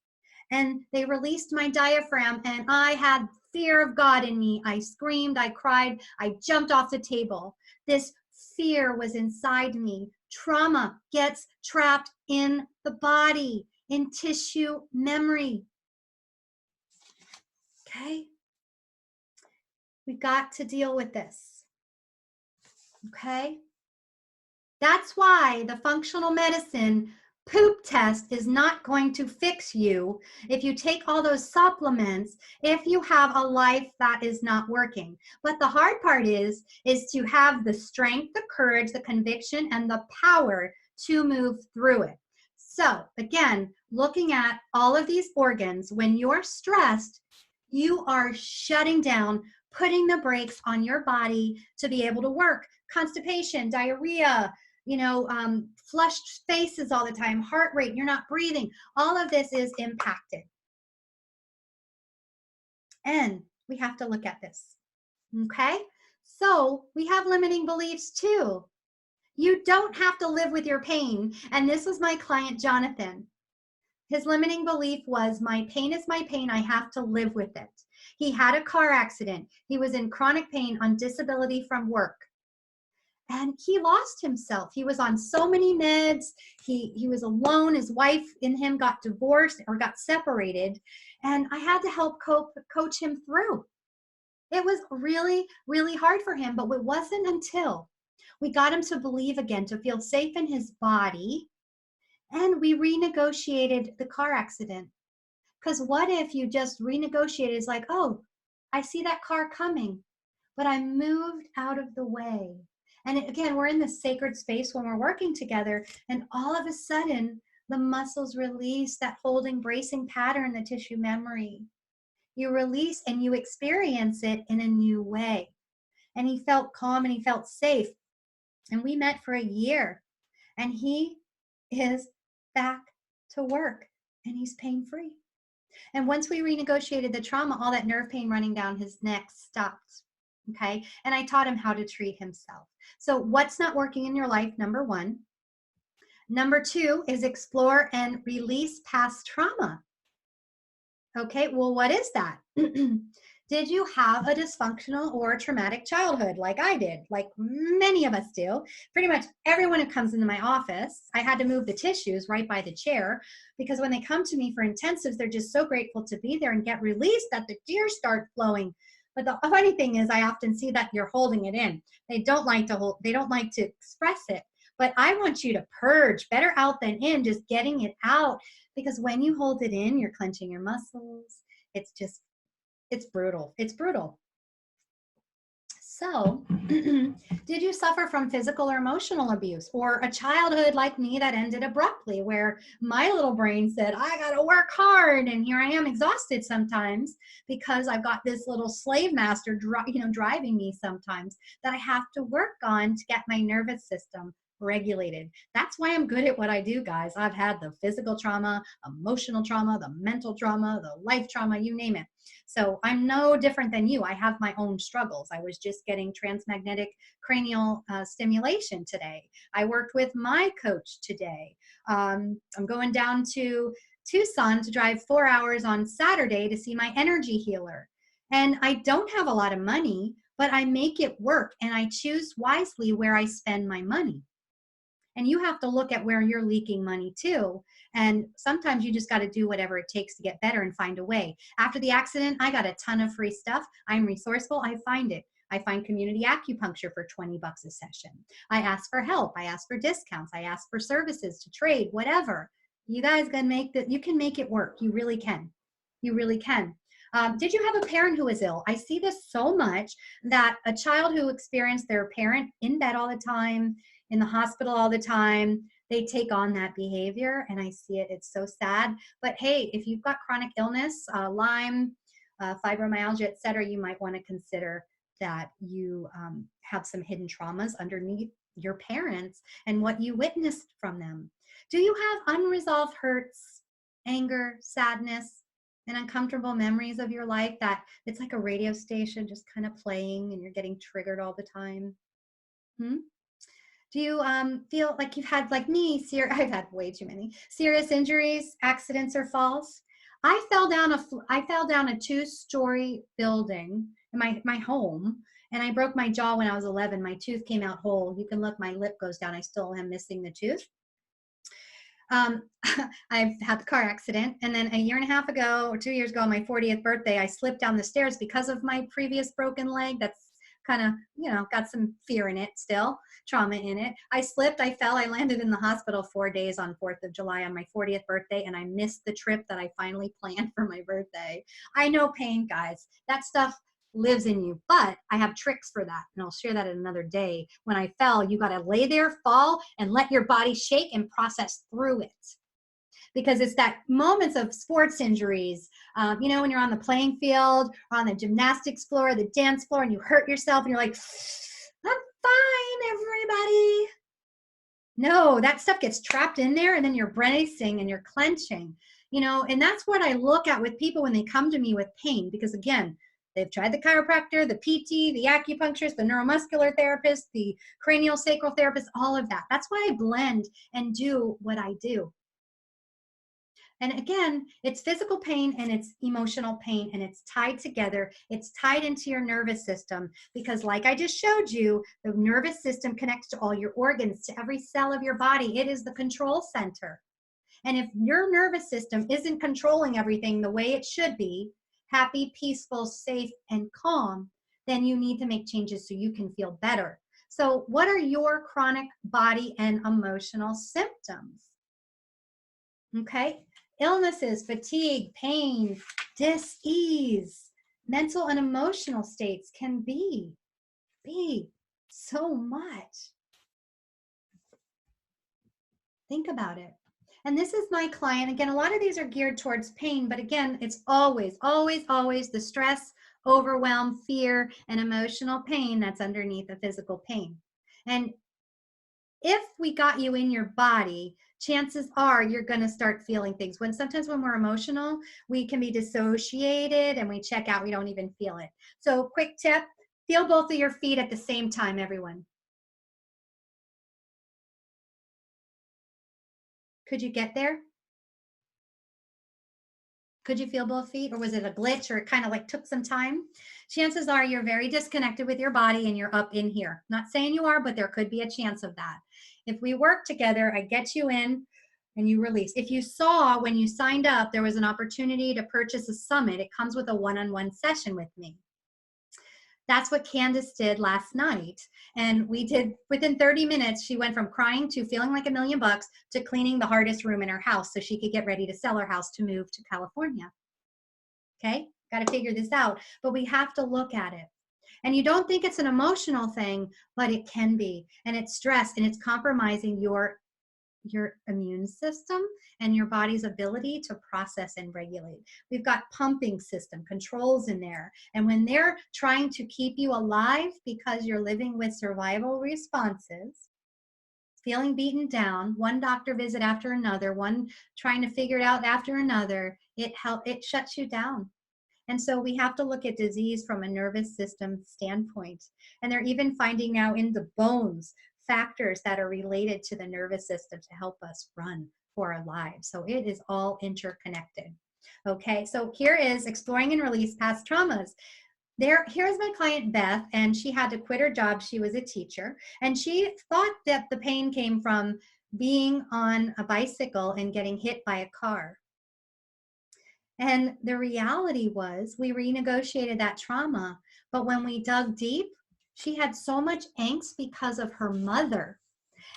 And they released my diaphragm, and I had fear of God in me. I screamed, I cried, I jumped off the table. This fear was inside me. Trauma gets trapped in the body, in tissue memory. Okay? We've got to deal with this. Okay? That's why the functional medicine poop test is not going to fix you if you take all those supplements, if you have a life that is not working. But the hard part is to have the strength, the courage, the conviction, and the power to move through it. So again, looking at all of these organs, when you're stressed, you are shutting down, putting the brakes on your body to be able to work. Constipation, diarrhea, flushed faces all the time, heart rate, you're not breathing. All of this is impacted. And we have to look at this, okay? So we have limiting beliefs too. You don't have to live with your pain. And this was my client, Jonathan. His limiting belief was, my pain is my pain, I have to live with it. He had a car accident. He was in chronic pain on disability from work. And he lost himself. He was on so many meds. He was alone. His wife and him got divorced or got separated. And I had to help coach him through. It was really, really hard for him, but it wasn't until we got him to believe again, to feel safe in his body, and we renegotiated the car accident. Because what if you just renegotiated? It's like, oh, I see that car coming, but I moved out of the way. And again, we're in this sacred space when we're working together, and all of a sudden, the muscles release that holding, bracing pattern, the tissue memory. You release and you experience it in a new way. And he felt calm and he felt safe. And we met for a year, and he is back to work, and he's pain free. And once we renegotiated the trauma, all that nerve pain running down his neck stopped. Okay. And I taught him how to treat himself. So, what's not working in your life? Number one. Number two is explore and release past trauma. Okay. Well, what is that? Did you have a dysfunctional or traumatic childhood like I did, like many of us do? Pretty much everyone who comes into my office, I had to move the tissues right by the chair, because when they come to me for intensives, they're just so grateful to be there and get released that the tears start flowing. But the funny thing is, I often see that you're holding it in. They don't like to express it. But I want you to purge, better out than in, just getting it out. Because when you hold it in, you're clenching your muscles. It's brutal. It's brutal. So, did you suffer from physical or emotional abuse, or a childhood like me that ended abruptly, where my little brain said, I got to work hard, and here I am exhausted sometimes because I've got this little slave master driving me sometimes that I have to work on to get my nervous system regulated. That's why I'm good at what I do, guys. I've had the physical trauma, emotional trauma, the mental trauma, the life trauma, you name it. So I'm no different than you. I have my own struggles. I was just getting transmagnetic cranial stimulation today. I worked with my coach today. I'm going down to Tucson to drive 4 hours on Saturday to see my energy healer. And I don't have a lot of money, but I make it work, and I choose wisely where I spend my money. And you have to look at where you're leaking money too. And sometimes you just got to do whatever it takes to get better and find a way. After the accident, I got a ton of free stuff. I'm resourceful. I find it. I find community acupuncture for 20 bucks a session. I ask for help. I ask for discounts. I ask for services to trade, whatever. You guys can make that. You can make it work. You really can. You really can. Did you have a parent who was ill? I see this so much, that a child who experienced their parent in bed all the time, in the hospital all the time, they take on that behavior, and I see it. It's so sad. But hey, if you've got chronic illness, Lyme, fibromyalgia, et cetera, you might want to consider that you have some hidden traumas underneath your parents and what you witnessed from them. Do you have unresolved hurts, anger, sadness, and uncomfortable memories of your life that it's like a radio station just kind of playing and you're getting triggered all the time? Do you feel like you've had, like me, I've had way too many serious injuries, accidents, or falls? I fell down a 2-story building in my home, and I broke my jaw when I was 11. My tooth came out whole. You can look, my lip goes down. I still am missing the tooth. I've had the car accident, and then a year and a half ago, or 2 years ago, on my 40th birthday, I slipped down the stairs because of my previous broken leg. That's kind of, got some fear in it still, trauma in it. I slipped, I fell, I landed in the hospital 4 days on 4th of July on my 40th birthday, and I missed the trip that I finally planned for my birthday. I know pain, guys. That stuff lives in you, but I have tricks for that, and I'll share that in another day. When I fell, you got to lay there, fall, and let your body shake and process through it. Because it's that moments of sports injuries, when you're on the playing field or on the gymnastics floor, the dance floor, and you hurt yourself and you're like, I'm fine, everybody. No, that stuff gets trapped in there, and then you're bracing and you're clenching, and that's what I look at with people when they come to me with pain, because again, they've tried the chiropractor, the PT, the acupuncturist, the neuromuscular therapist, the cranial sacral therapist, all of that. That's why I blend and do what I do. And again, it's physical pain and it's emotional pain, and it's tied together. It's tied into your nervous system, because like I just showed you, the nervous system connects to all your organs, to every cell of your body. It is the control center. And if your nervous system isn't controlling everything the way it should be, happy, peaceful, safe, and calm, then you need to make changes so you can feel better. So what are your chronic body and emotional symptoms? Okay. illnesses, fatigue, pain, dis-ease, mental and emotional states can be so much. Think about it. And this is my client. Again, a lot of these are geared towards pain, but again, it's always, always, always the stress, overwhelm, fear, and emotional pain that's underneath the physical pain. And if we got you in your body, chances are you're going to start feeling things. Sometimes when we're emotional, we can be dissociated and we check out, we don't even feel it. So quick tip, feel both of your feet at the same time, everyone. Could you get there? Could you feel both feet, or was it a glitch, or it kind of like took some time? Chances are you're very disconnected with your body and you're up in here. Not saying you are, but there could be a chance of that. If we work together, I get you in and you release. If you saw when you signed up, there was an opportunity to purchase a summit. It comes with a one-on-one session with me. That's what Candace did last night. And we did, within 30 minutes, she went from crying to feeling like $1 million to cleaning the hardest room in her house so she could get ready to sell her house to move to California. Okay, got to figure this out. But we have to look at it. And you don't think it's an emotional thing, but it can be. And it's stress, and it's compromising your immune system and your body's ability to process and regulate. We've got pumping system controls in there. And when they're trying to keep you alive because you're living with survival responses, feeling beaten down, one doctor visit after another, one trying to figure it out after another, it shuts you down. And so we have to look at disease from a nervous system standpoint. And they're even finding now in the bones factors that are related to the nervous system to help us run for our lives. So it is all interconnected. Okay, so here is exploring and release past traumas. Here's my client Beth, and she had to quit her job. She was a teacher, and she thought that the pain came from being on a bicycle and getting hit by a car. And the reality was we renegotiated that trauma, but when we dug deep, she had so much angst because of her mother.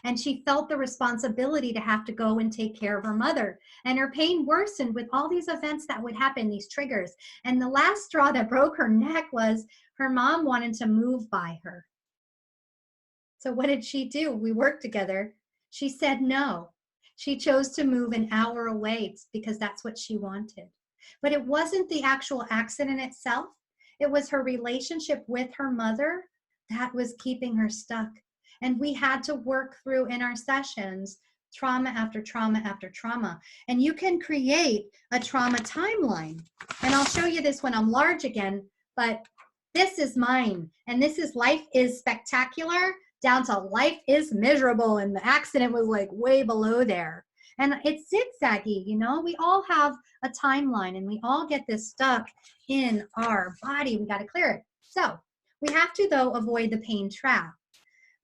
And she felt the responsibility to have to go and take care of her mother. And her pain worsened with all these events that would happen, these triggers. And the last straw that broke her neck was her mom wanted to move by her. So what did she do? We worked together. She said no. She chose to move an hour away because that's what she wanted. But it wasn't the actual accident itself. It was her relationship with her mother that was keeping her stuck. And we had to work through in our sessions trauma after trauma after trauma. And you can create a trauma timeline. And I'll show you this when I'm large again, but this is mine. And this is life is spectacular down to life is miserable. And the accident was like way below there. And it's zigzaggy, you know, we all have a timeline and we all get this stuck in our body. We got to clear it. So we have to, though, avoid the pain trap.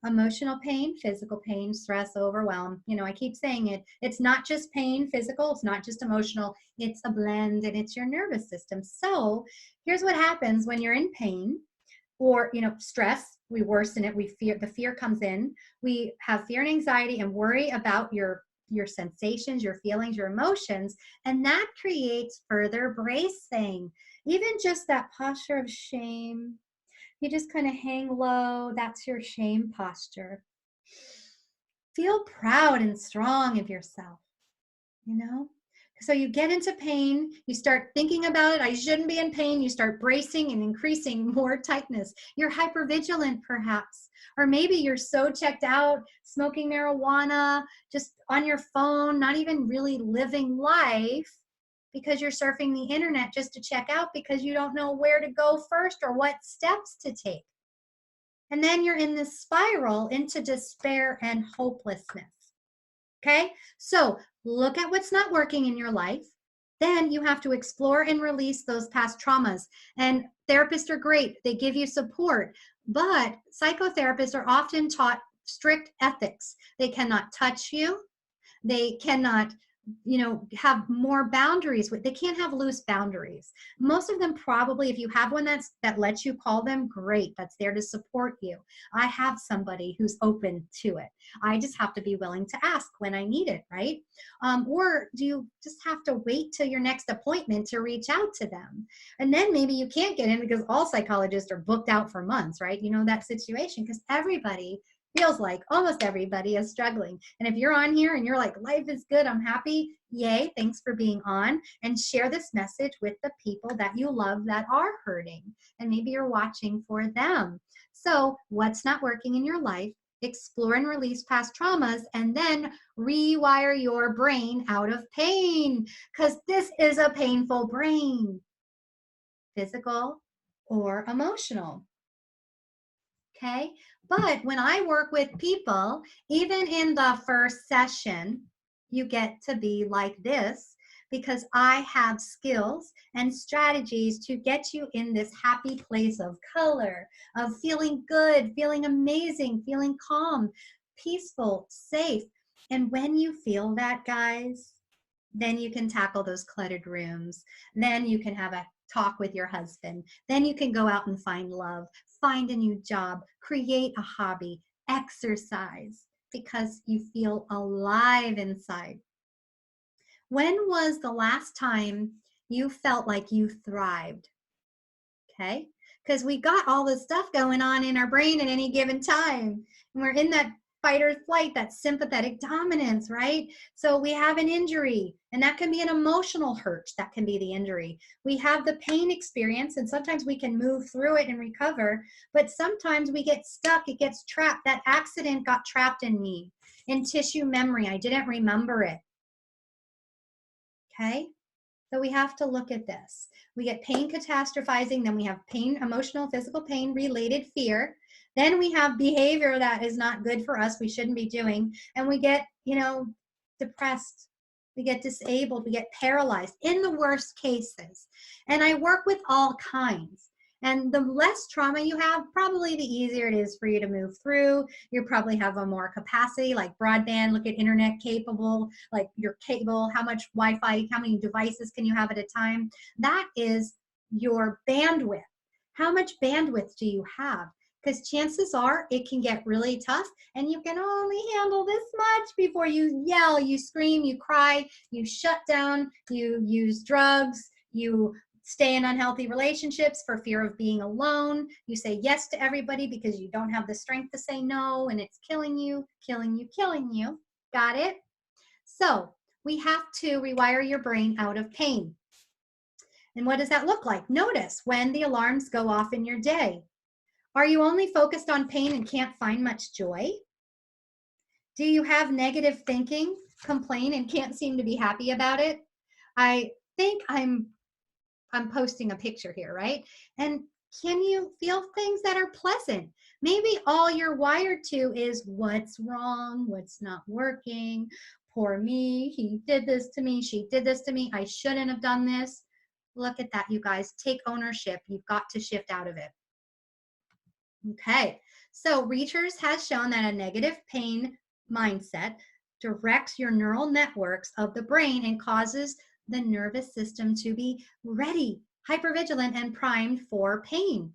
Emotional pain, physical pain, stress, overwhelm. You know, I keep saying it. It's not just pain, physical. It's not just emotional. It's a blend, and it's your nervous system. So here's what happens when you're in pain or, you know, stress. We worsen it. We fear. The fear comes in. We have fear and anxiety and worry about your sensations, your feelings, your emotions, and that creates further bracing. Even just that posture of shame, you just kind of hang low. That's your shame posture. Feel proud and strong of yourself, you know? So you get into pain, you start thinking about it, I shouldn't be in pain, you start bracing and increasing more tightness. You're hypervigilant perhaps, or maybe you're so checked out, smoking marijuana, just on your phone, not even really living life because you're surfing the internet just to check out because you don't know where to go first or what steps to take. And then you're in this spiral into despair and hopelessness. Okay, so look at what's not working in your life. Then you have to explore and release those past traumas. And therapists are great. They give you support. But psychotherapists are often taught strict ethics. They cannot touch you. They cannot have more boundaries with. They can't have loose boundaries. Most of them probably, if you have one that lets you call them, great, that's there to support you. I have somebody who's open to it. I just have to be willing to ask when I need it, right? Or do you just have to wait till your next appointment to reach out to them? And then maybe you can't get in because all psychologists are booked out for months, right? You know that situation, because everybody feels like, almost everybody is struggling. And if you're on here and you're like, life is good, I'm happy, yay, thanks for being on. And share this message with the people that you love that are hurting. And maybe you're watching for them. So what's not working in your life? Explore and release past traumas, and then rewire your brain out of pain, because this is a painful brain, physical or emotional. Okay. But when I work with people, even in the first session, you get to be like this, because I have skills and strategies to get you in this happy place of color, of feeling good, feeling amazing, feeling calm, peaceful, safe. And when you feel that, guys, then you can tackle those cluttered rooms. Then you can have a talk with your husband. Then you can go out and find love, find a new job, create a hobby, exercise, because you feel alive inside. When was the last time you felt like you thrived? Okay, because we got all this stuff going on in our brain at any given time, and we're in that fight or flight, that sympathetic dominance, right? So we have an injury, and that can be an emotional hurt. That can be the injury. We have the pain experience, and sometimes we can move through it and recover, but sometimes we get stuck. It gets trapped. That accident got trapped in me, in tissue memory. I didn't remember it. Okay. So we have to look at this. We get pain catastrophizing, then we have pain, emotional, physical pain related fear. Then we have behavior that is not good for us, we shouldn't be doing. And we get, depressed, we get disabled, we get paralyzed in the worst cases. And I work with all kinds. And the less trauma you have, probably the easier it is for you to move through. You probably have a more capacity, like broadband, look at internet capable, like your cable, how much Wi-Fi, how many devices can you have at a time? That is your bandwidth. How much bandwidth do you have? Because chances are it can get really tough, and you can only handle this much before you yell, you scream, you cry, you shut down, you use drugs, you stay in unhealthy relationships for fear of being alone. You say yes to everybody because you don't have the strength to say no, and it's killing you, killing you, killing you. Got it? So we have to rewire your brain out of pain. And what does that look like? Notice when the alarms go off in your day. Are you only focused on pain and can't find much joy? Do you have negative thinking, complain, and can't seem to be happy about it? I think I'm posting a picture here, right? And can you feel things that are pleasant? Maybe all you're wired to is what's wrong, what's not working, poor me, he did this to me, she did this to me, I shouldn't have done this. Look at that, you guys. Take ownership. You've got to shift out of it. Okay, so research has shown that a negative pain mindset directs your neural networks of the brain and causes the nervous system to be ready, hypervigilant, and primed for pain.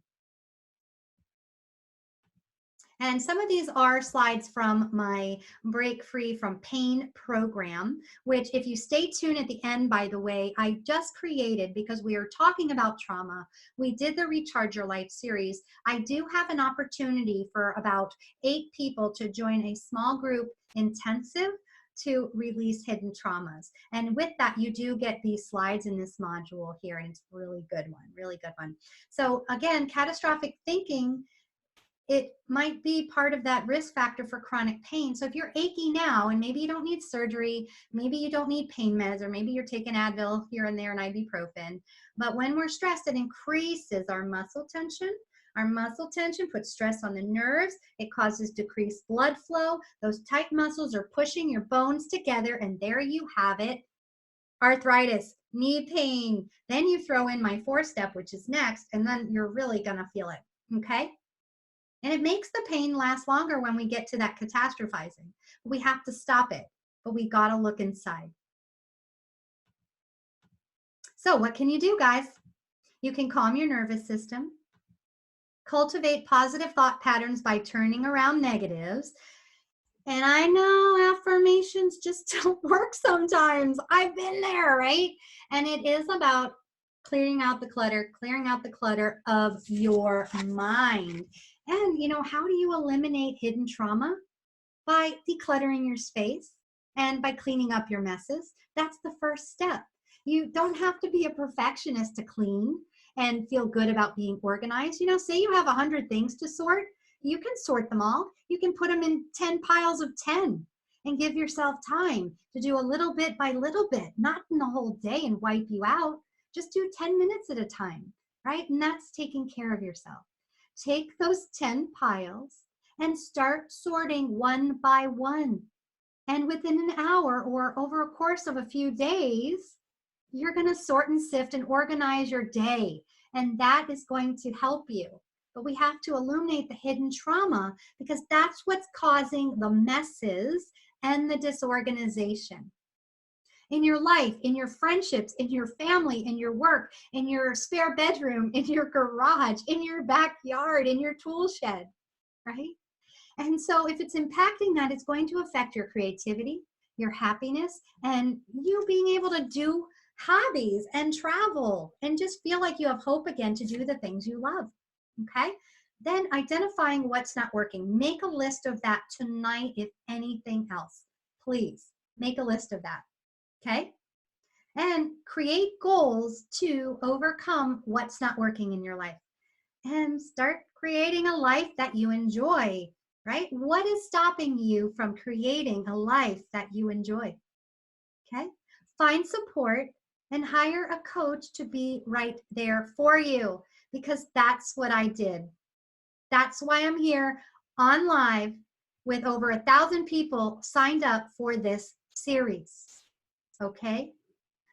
And some of these are slides from my Break Free from Pain program, which if you stay tuned at the end, by the way, I just created because we are talking about trauma. We did the Recharge Your Life series. I do have an opportunity for about 8 people to join a small group intensive to release hidden traumas. And with that, you do get these slides in this module here, and it's a really good one, really good one. So again, catastrophic thinking, it might be part of that risk factor for chronic pain. So if you're achy now, and maybe you don't need surgery, maybe you don't need pain meds, or maybe you're taking Advil here and there and ibuprofen, but when we're stressed, it increases our muscle tension. Our muscle tension puts stress on the nerves. It causes decreased blood flow. Those tight muscles are pushing your bones together, and there you have it. Arthritis, knee pain. Then you throw in my 4-step, which is next, and then you're really gonna feel it, okay? And it makes the pain last longer when we get to that catastrophizing. We have to stop it, but we got to look inside. So what can you do, guys? You can calm your nervous system, cultivate positive thought patterns by turning around negatives. And I know affirmations just don't work sometimes. I've been there, right? And it is about clearing out the clutter of your mind. And, how do you eliminate hidden trauma? By decluttering your space and by cleaning up your messes. That's the first step. You don't have to be a perfectionist to clean and feel good about being organized. Say you have 100 things to sort, you can sort them all. You can put them in 10 piles of 10 and give yourself time to do a little bit by little bit, not in the whole day and wipe you out. Just do 10 minutes at a time, right? And that's taking care of yourself. Take those 10 piles and start sorting one by one. And within an hour or over a course of a few days, you're going to sort and sift and organize your day. And that is going to help you. But we have to illuminate the hidden trauma because that's what's causing the messes and the disorganization. In your life, in your friendships, in your family, in your work, in your spare bedroom, in your garage, in your backyard, in your tool shed, right? And so if it's impacting that, it's going to affect your creativity, your happiness, and you being able to do hobbies and travel and just feel like you have hope again to do the things you love. Okay? Then identifying what's not working. Make a list of that tonight, if anything else. Please make a list of that. Okay? And create goals to overcome what's not working in your life. And start creating a life that you enjoy, right? What is stopping you from creating a life that you enjoy? Okay. Find support and hire a coach to be right there for you, because that's what I did. That's why I'm here on live with over 1,000 people signed up for this series. Okay.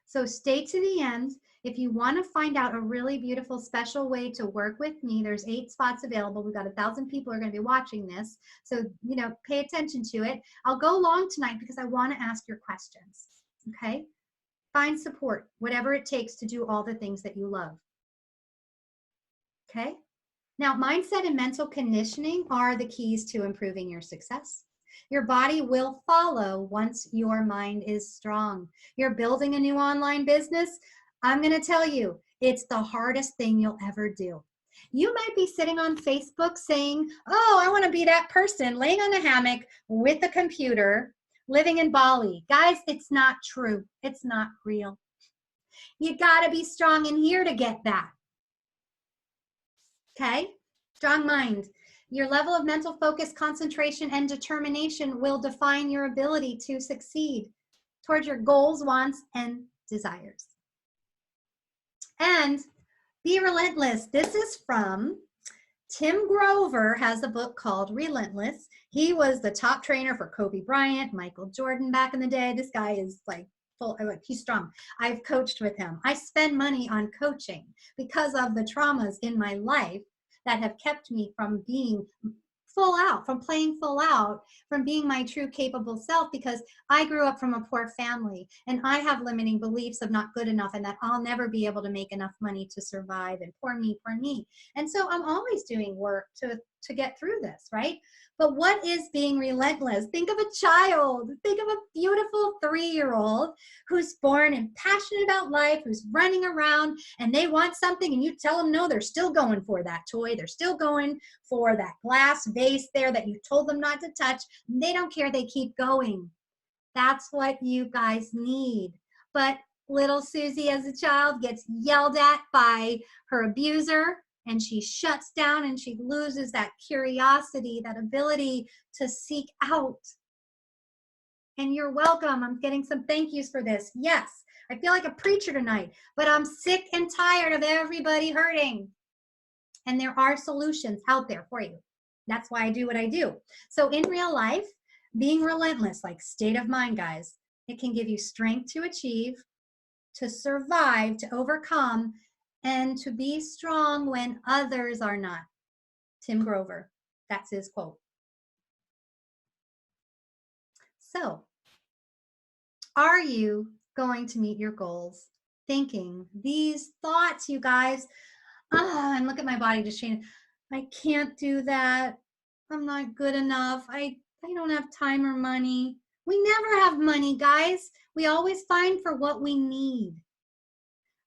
So stay to the end. If you want to find out a really beautiful special way to work with me, there's 8 spots available. We've got 1,000 people who are going to be watching this. So, pay attention to it. I'll go long tonight because I want to ask your questions. Okay? Find support, whatever it takes to do all the things that you love. Okay? Now, mindset and mental conditioning are the keys to improving your success. Your body will follow once your mind is strong. You're building a new online business. I'm going to tell you, it's the hardest thing you'll ever do. You might be sitting on Facebook saying, oh, I want to be that person laying on a hammock with a computer, living in Bali. Guys, it's not true. It's not real. You got to be strong in here to get that. Okay? Strong mind. Your level of mental focus, concentration, and determination will define your ability to succeed towards your goals, wants, and desires. And be relentless. This is from Tim Grover, has a book called Relentless. He was the top trainer for Kobe Bryant, Michael Jordan back in the day. This guy is he's strong. I've coached with him. I spend money on coaching because of the traumas in my life that have kept me from being full out, from playing full out, from being my true capable self, because I grew up from a poor family and I have limiting beliefs of not good enough and that I'll never be able to make enough money to survive, and poor me, poor me. And so I'm always doing work to get through this, right? But what is being relentless? Think of a child. Think of a beautiful 3-year-old who's born and passionate about life, who's running around, and they want something and you tell them no, they're still going for that toy. They're still going for that glass vase there that you told them not to touch. They don't care. They keep going. That's what you guys need. But little Susie as a child gets yelled at by her abuser, and she shuts down and she loses that curiosity, that ability to seek out. And you're welcome. I'm getting some thank yous for this. Yes, I feel like a preacher tonight, but I'm sick and tired of everybody hurting. And there are solutions out there for you. That's why I do what I do. So in real life, being relentless, like state of mind, guys, it can give you strength to achieve, to survive, to overcome, and to be strong when others are not. Tim Grover, that's his quote. So, are you going to meet your goals thinking these thoughts, you guys. And look at my body just changing. I can't do that. I'm not good enough. I don't have time or money. We never have money, guys. We always find for what we need.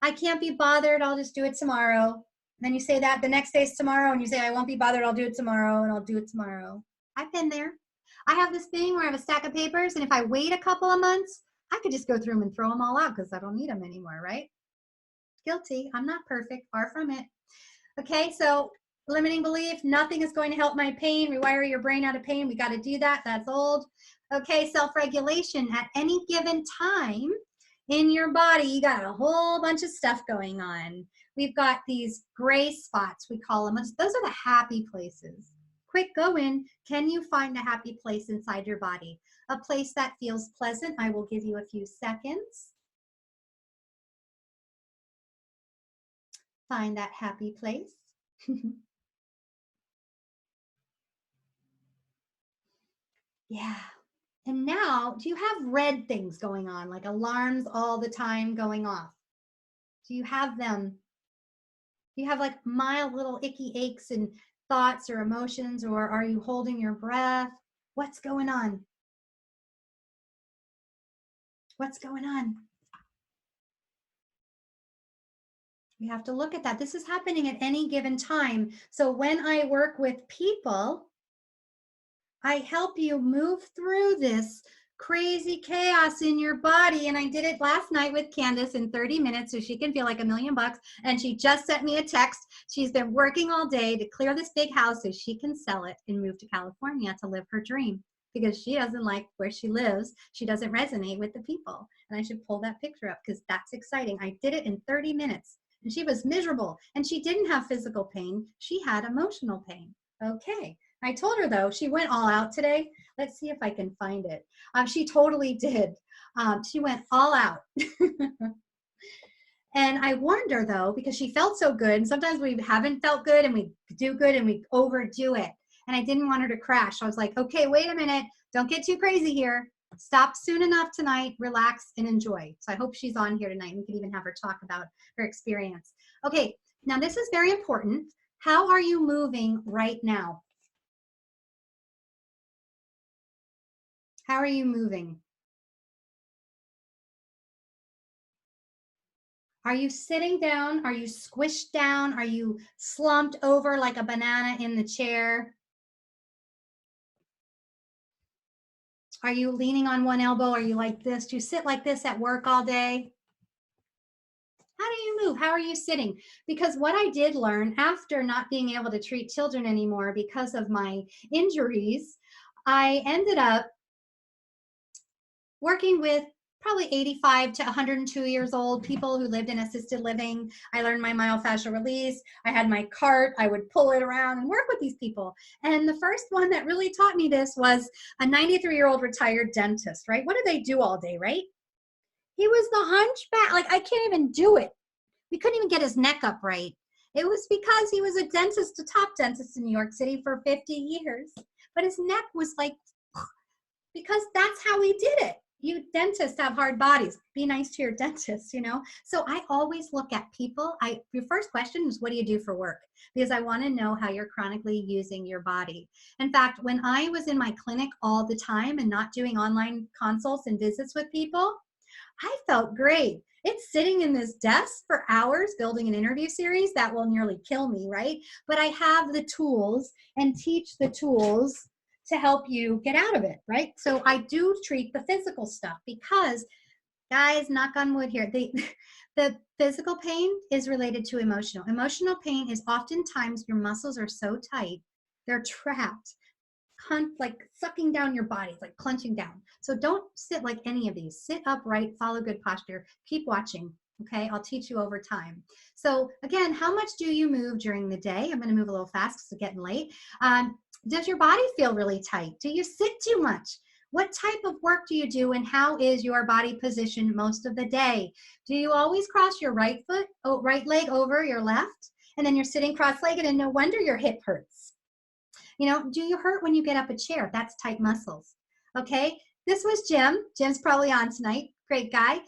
I can't be bothered. I'll just do it tomorrow. And then you say that the next day's tomorrow, and you say, I won't be bothered. I'll do it tomorrow, and I'll do it tomorrow. I've been there. I have this thing where I have a stack of papers, and if I wait a couple of months, I could just go through them and throw them all out because I don't need them anymore, right? Guilty. I'm not perfect. Far from it. Okay, so limiting belief, nothing is going to help my pain. Rewire your brain out of pain. We got to do that. That's old. Okay, self-regulation. At any given time in your body, you got a whole bunch of stuff going on. We've got these gray spots, we call them. Those are the happy places. Quick, go in. Can you find a happy place inside your body? A place that feels pleasant. I will give you a few seconds. Find that happy place. Yeah. And now, do you have red things going on, like alarms all the time going off? Do you have them? Do you have like mild little icky aches and thoughts or emotions, or are you holding your breath? What's going on? What's going on? We have to look at that. This is happening at any given time. So when I work with people, I help you move through this crazy chaos in your body. And I did it last night with Candace in 30 minutes so she can feel like $1,000,000. And she just sent me a text. She's been working all day to clear this big house so she can sell it and move to California to live her dream, because she doesn't like where she lives. She doesn't resonate with the people. And I should pull that picture up because that's exciting. I did it in 30 minutes and she was miserable, and she didn't have physical pain. She had emotional pain. Okay. I told her though, she went all out today. Let's see if I can find it. She totally did. She went all out. And I warned her though, because she felt so good. And sometimes we haven't felt good and we do good and we overdo it. And I didn't want her to crash. I was like, okay, wait a minute. Don't get too crazy here. Stop soon enough tonight, relax and enjoy. So I hope she's on here tonight. We could even have her talk about her experience. Okay, now this is very important. How are you moving right now? How are you moving? Are you sitting down? Are you squished down? Are you slumped over like a banana in the chair? Are you leaning on one elbow? Are you like this? Do you sit like this at work all day? How do you move? How are you sitting? Because what I did learn after not being able to treat children anymore because of my injuries, I ended up working with probably 85 to 102 years old people who lived in assisted living. I learned my myofascial release. I had my cart. I would pull it around and work with these people. And the first one that really taught me this was a 93-year-old retired dentist, right? What do they do all day, right? He was the hunchback. Like, I can't even do it. We couldn't even get his neck up right. It was because he was a dentist, a top dentist in New York City for 50 years. But his neck was like, because that's how he did it. You dentists have hard bodies. Be nice to your dentist, you know? So I always look at people. Your first question is, what do you do for work? Because I want to know how you're chronically using your body. In fact, when I was in my clinic all the time and not doing online consults and visits with people, I felt great. It's sitting in this desk for hours building an interview series that will nearly kill me, right? But I have the tools and teach the tools to help you get out of it, right? So I do treat the physical stuff because, guys, knock on wood here, the physical pain is related to emotional. Emotional pain is oftentimes your muscles are so tight, they're trapped, like sucking down your body, like clenching down. So don't sit like any of these. Sit upright, follow good posture, keep watching. Okay, I'll teach you over time. So again, how much do you move during the day? I'm going to move a little fast because it's getting late. Does your body feel really tight? Do you sit too much? What type of work do you do, and how is your body positioned most of the day? Do you always cross your right leg over your left, and then you're sitting cross-legged, and no wonder your hip hurts? You know, do you hurt when you get up a chair? That's tight muscles. Okay, this was Jim. Jim's probably on tonight. Great guy.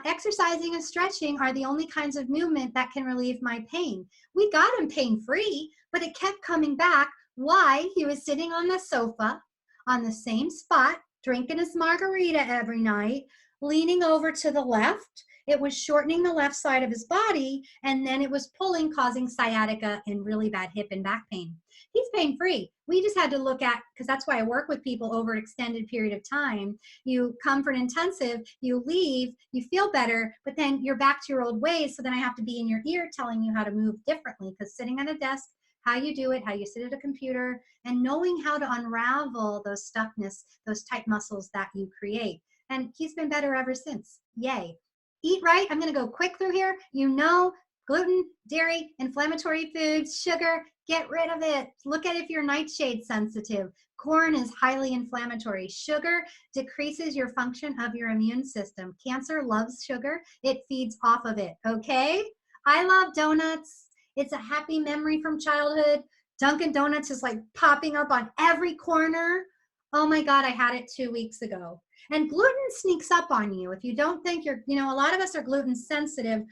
Exercising and stretching are the only kinds of movement that can relieve my pain. We got him pain free, but it kept coming back. Why? He was sitting on the sofa on the same spot, drinking his margarita every night, leaning over to the left. It was shortening the left side of his body, and then it was pulling, causing sciatica and really bad hip and back pain. He's pain free. We just had to look at, because that's why I work with people over an extended period of time. You come for an intensive, you leave, you feel better, but then you're back to your old ways. So then I have to be in your ear telling you how to move differently, because sitting at a desk, how you do it, how you sit at a computer, and knowing how to unravel those stuckness, those tight muscles that you create. And he's been better ever since. Yay. Eat right. I'm going to go quick through here. You know, gluten, dairy, inflammatory foods, sugar, get rid of it. Look at if you're nightshade sensitive. Corn is highly inflammatory. Sugar decreases your function of your immune system. Cancer loves sugar. It feeds off of it, okay? I love donuts. It's a happy memory from childhood. Dunkin' Donuts is like popping up on every corner. Oh my God, I had it 2 weeks ago. And gluten sneaks up on you. If you don't think you're, a lot of us are gluten sensitive,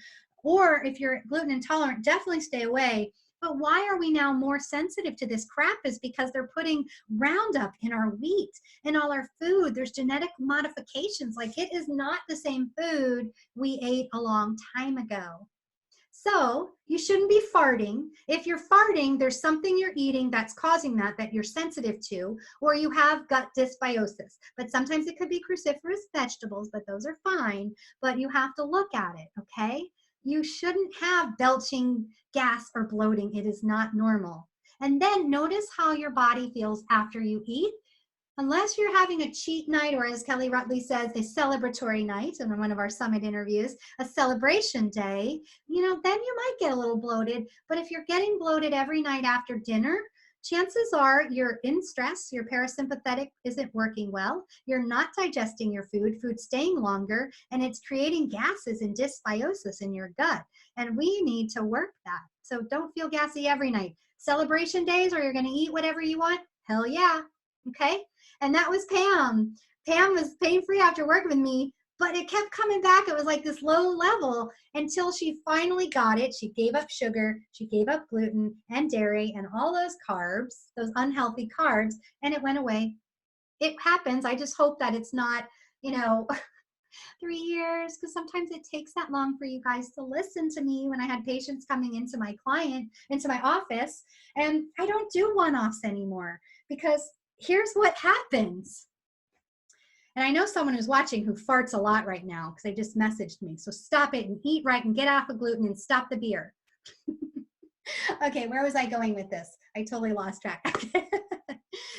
or if you're gluten intolerant, definitely stay away. But why are we now more sensitive to this crap is because they're putting Roundup in our wheat and all our food. There's genetic modifications. Like, it is not the same food we ate a long time ago. So you shouldn't be farting. If you're farting, there's something you're eating that's causing that you're sensitive to, or you have gut dysbiosis. But sometimes it could be cruciferous vegetables, but those are fine. But you have to look at it, okay? You shouldn't have belching gas or bloating. It is not normal. And then notice how your body feels after you eat. Unless you're having a cheat night, or as Kelly Rutley says, a celebratory night in one of our summit interviews, a celebration day, then you might get a little bloated. But if you're getting bloated every night after dinner, chances are you're in stress, your parasympathetic isn't working well, you're not digesting your food's staying longer, and it's creating gases and dysbiosis in your gut. And we need to work that. So don't feel gassy every night. Celebration days, or you're going to eat whatever you want, hell yeah. Okay? And that was Pam. Pam was pain-free after working with me, but it kept coming back. It was like this low level until she finally got it. She gave up sugar, she gave up gluten and dairy and all those carbs, those unhealthy carbs, and it went away. It happens. I just hope that it's not, 3 years, because sometimes it takes that long for you guys to listen to me when I had patients coming into my office, and I don't do one-offs anymore, because here's what happens. And I know someone who's watching who farts a lot right now because they just messaged me. So stop it and eat right and get off of gluten and stop the beer. Okay, where was I going with this? I totally lost track.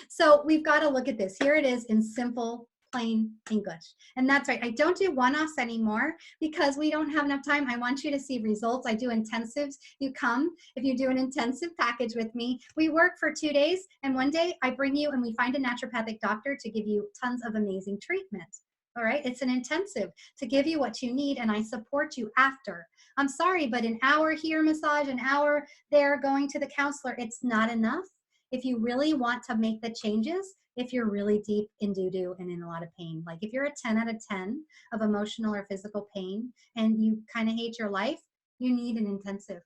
So we've got to look at this. Here it is in simple, plain English. And that's right. I don't do one-offs anymore because we don't have enough time. I want you to see results. I do intensives. You come, if you do an intensive package with me, we work for 2 days, and one day I bring you and we find a naturopathic doctor to give you tons of amazing treatment. All right, it's an intensive to give you what you need, and I support you after. I'm sorry, but an hour here massage, an hour there going to the counselor, it's not enough. If you really want to make the changes, if you're really deep in doo-doo and in a lot of pain, like if you're a 10 out of 10 of emotional or physical pain and you kind of hate your life, you need an intensive.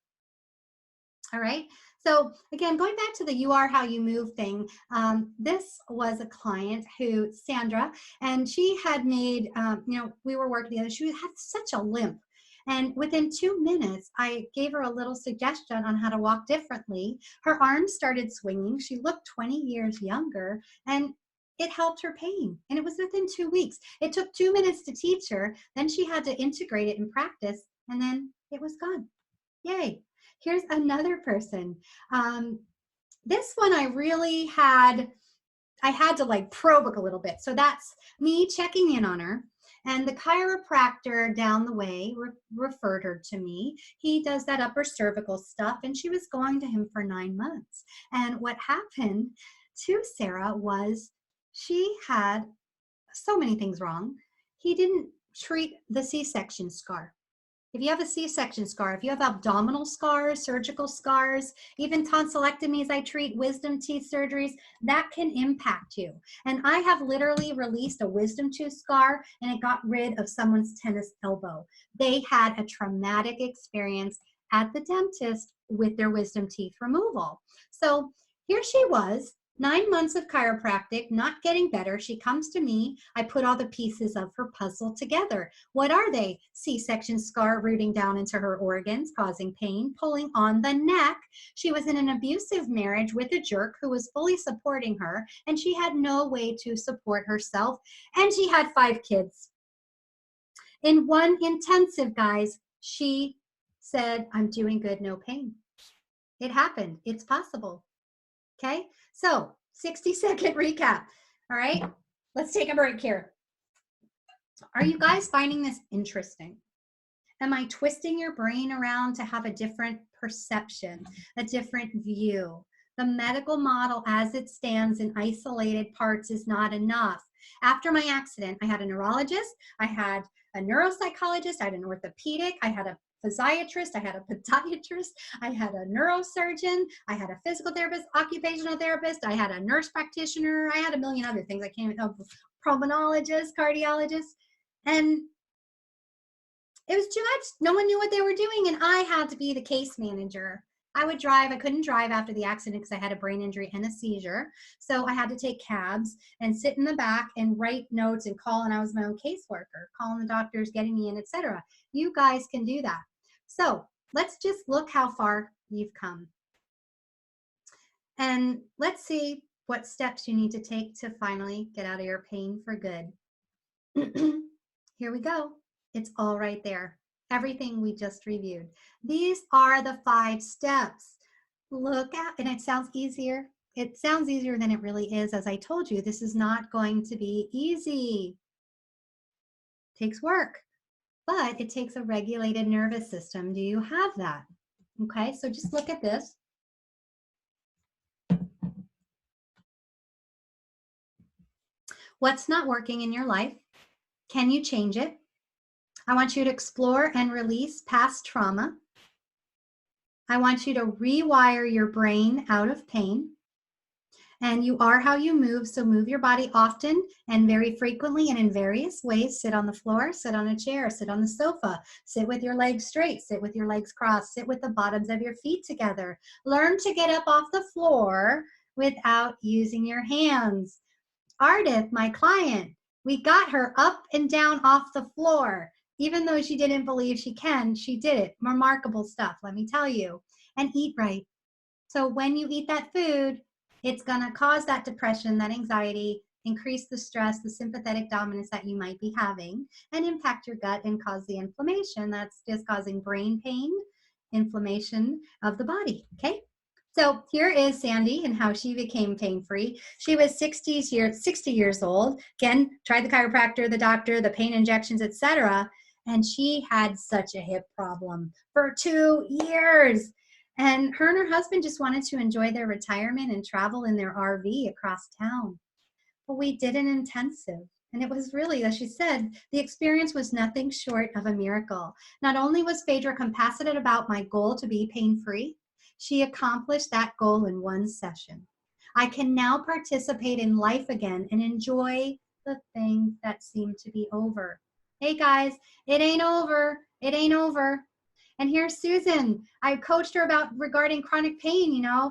All right. So again, going back to the you are how you move thing, this was a client who, Sandra, and she had made, we were working together. She had such a limp. And within 2 minutes, I gave her a little suggestion on how to walk differently. Her arms started swinging. She looked 20 years younger, and it helped her pain. And it was within 2 weeks. It took 2 minutes to teach her. Then she had to integrate it in practice, and then it was gone. Yay. Here's another person. This one I really had to like probe a little bit. So that's me checking in on her. And the chiropractor down the way referred her to me. He does that upper cervical stuff, and she was going to him for 9 months. And what happened to Sarah was she had so many things wrong. He didn't treat the C-section scar. If you have a C-section scar, if you have abdominal scars, surgical scars, even tonsillectomies I treat, wisdom teeth surgeries, that can impact you. And I have literally released a wisdom tooth scar and it got rid of someone's tennis elbow. They had a traumatic experience at the dentist with their wisdom teeth removal. So here she was, 9 months of chiropractic, not getting better. She comes to me. I put all the pieces of her puzzle together. What are they? C-section scar rooting down into her organs, causing pain, pulling on the neck. She was in an abusive marriage with a jerk who was fully supporting her, and she had no way to support herself. And she had 5 kids. In one intensive, guys, she said, I'm doing good, no pain. It happened. It's possible. Okay, so 60-second recap. All right, let's take a break here. Are you guys finding this interesting? Am I twisting your brain around to have a different perception, a different view? The medical model as it stands in isolated parts is not enough. After my accident, I had a neurologist, I had a neuropsychologist, I had an orthopedic, I had a physiatrist, I had a podiatrist, I had a neurosurgeon, I had a physical therapist, occupational therapist, I had a nurse practitioner, I had a million other things. I can't even know, pulmonologist, cardiologist, and it was too much. No one knew what they were doing, and I had to be the case manager. I would drive. I couldn't drive after the accident because I had a brain injury and a seizure. So I had to take cabs and sit in the back and write notes and call, and I was my own caseworker, calling the doctors, getting me in, etc. You guys can do that. So let's just look how far you've come. And let's see what steps you need to take to finally get out of your pain for good. Here we go. It's all right there. Everything we just reviewed. These are the 5 steps. Look at, and it sounds easier. It sounds easier than it really is. As I told you, this is not going to be easy. It takes work, but it takes a regulated nervous system. Do you have that? Okay, so just look at this. What's not working in your life? Can you change it? I want you to explore and release past trauma. I want you to rewire your brain out of pain. And you are how you move, so move your body often and very frequently and in various ways. Sit on the floor, sit on a chair, sit on the sofa, sit with your legs straight, sit with your legs crossed, sit with the bottoms of your feet together. Learn to get up off the floor without using your hands. Ardith, my client, we got her up and down off the floor. Even though she didn't believe she can, she did it. Remarkable stuff, let me tell you. And eat right. So when you eat that food, it's going to cause that depression, that anxiety, increase the stress, the sympathetic dominance that you might be having, and impact your gut and cause the inflammation that's just causing brain pain, inflammation of the body, okay? So here is Sandy and how she became pain-free. She was 60 years old. Again, tried the chiropractor, the doctor, the pain injections, etc. And she had such a hip problem for 2 years. And her and her husband just wanted to enjoy their retirement and travel in their RV across town. But we did an intensive. And it was really, as she said, the experience was nothing short of a miracle. Not only was Phaedra compassionate about my goal to be pain-free, she accomplished that goal in 1 session. I can now participate in life again and enjoy the things that seem to be over. Hey guys, it ain't over. It ain't over. And here's Susan. I coached her about regarding chronic pain, you know.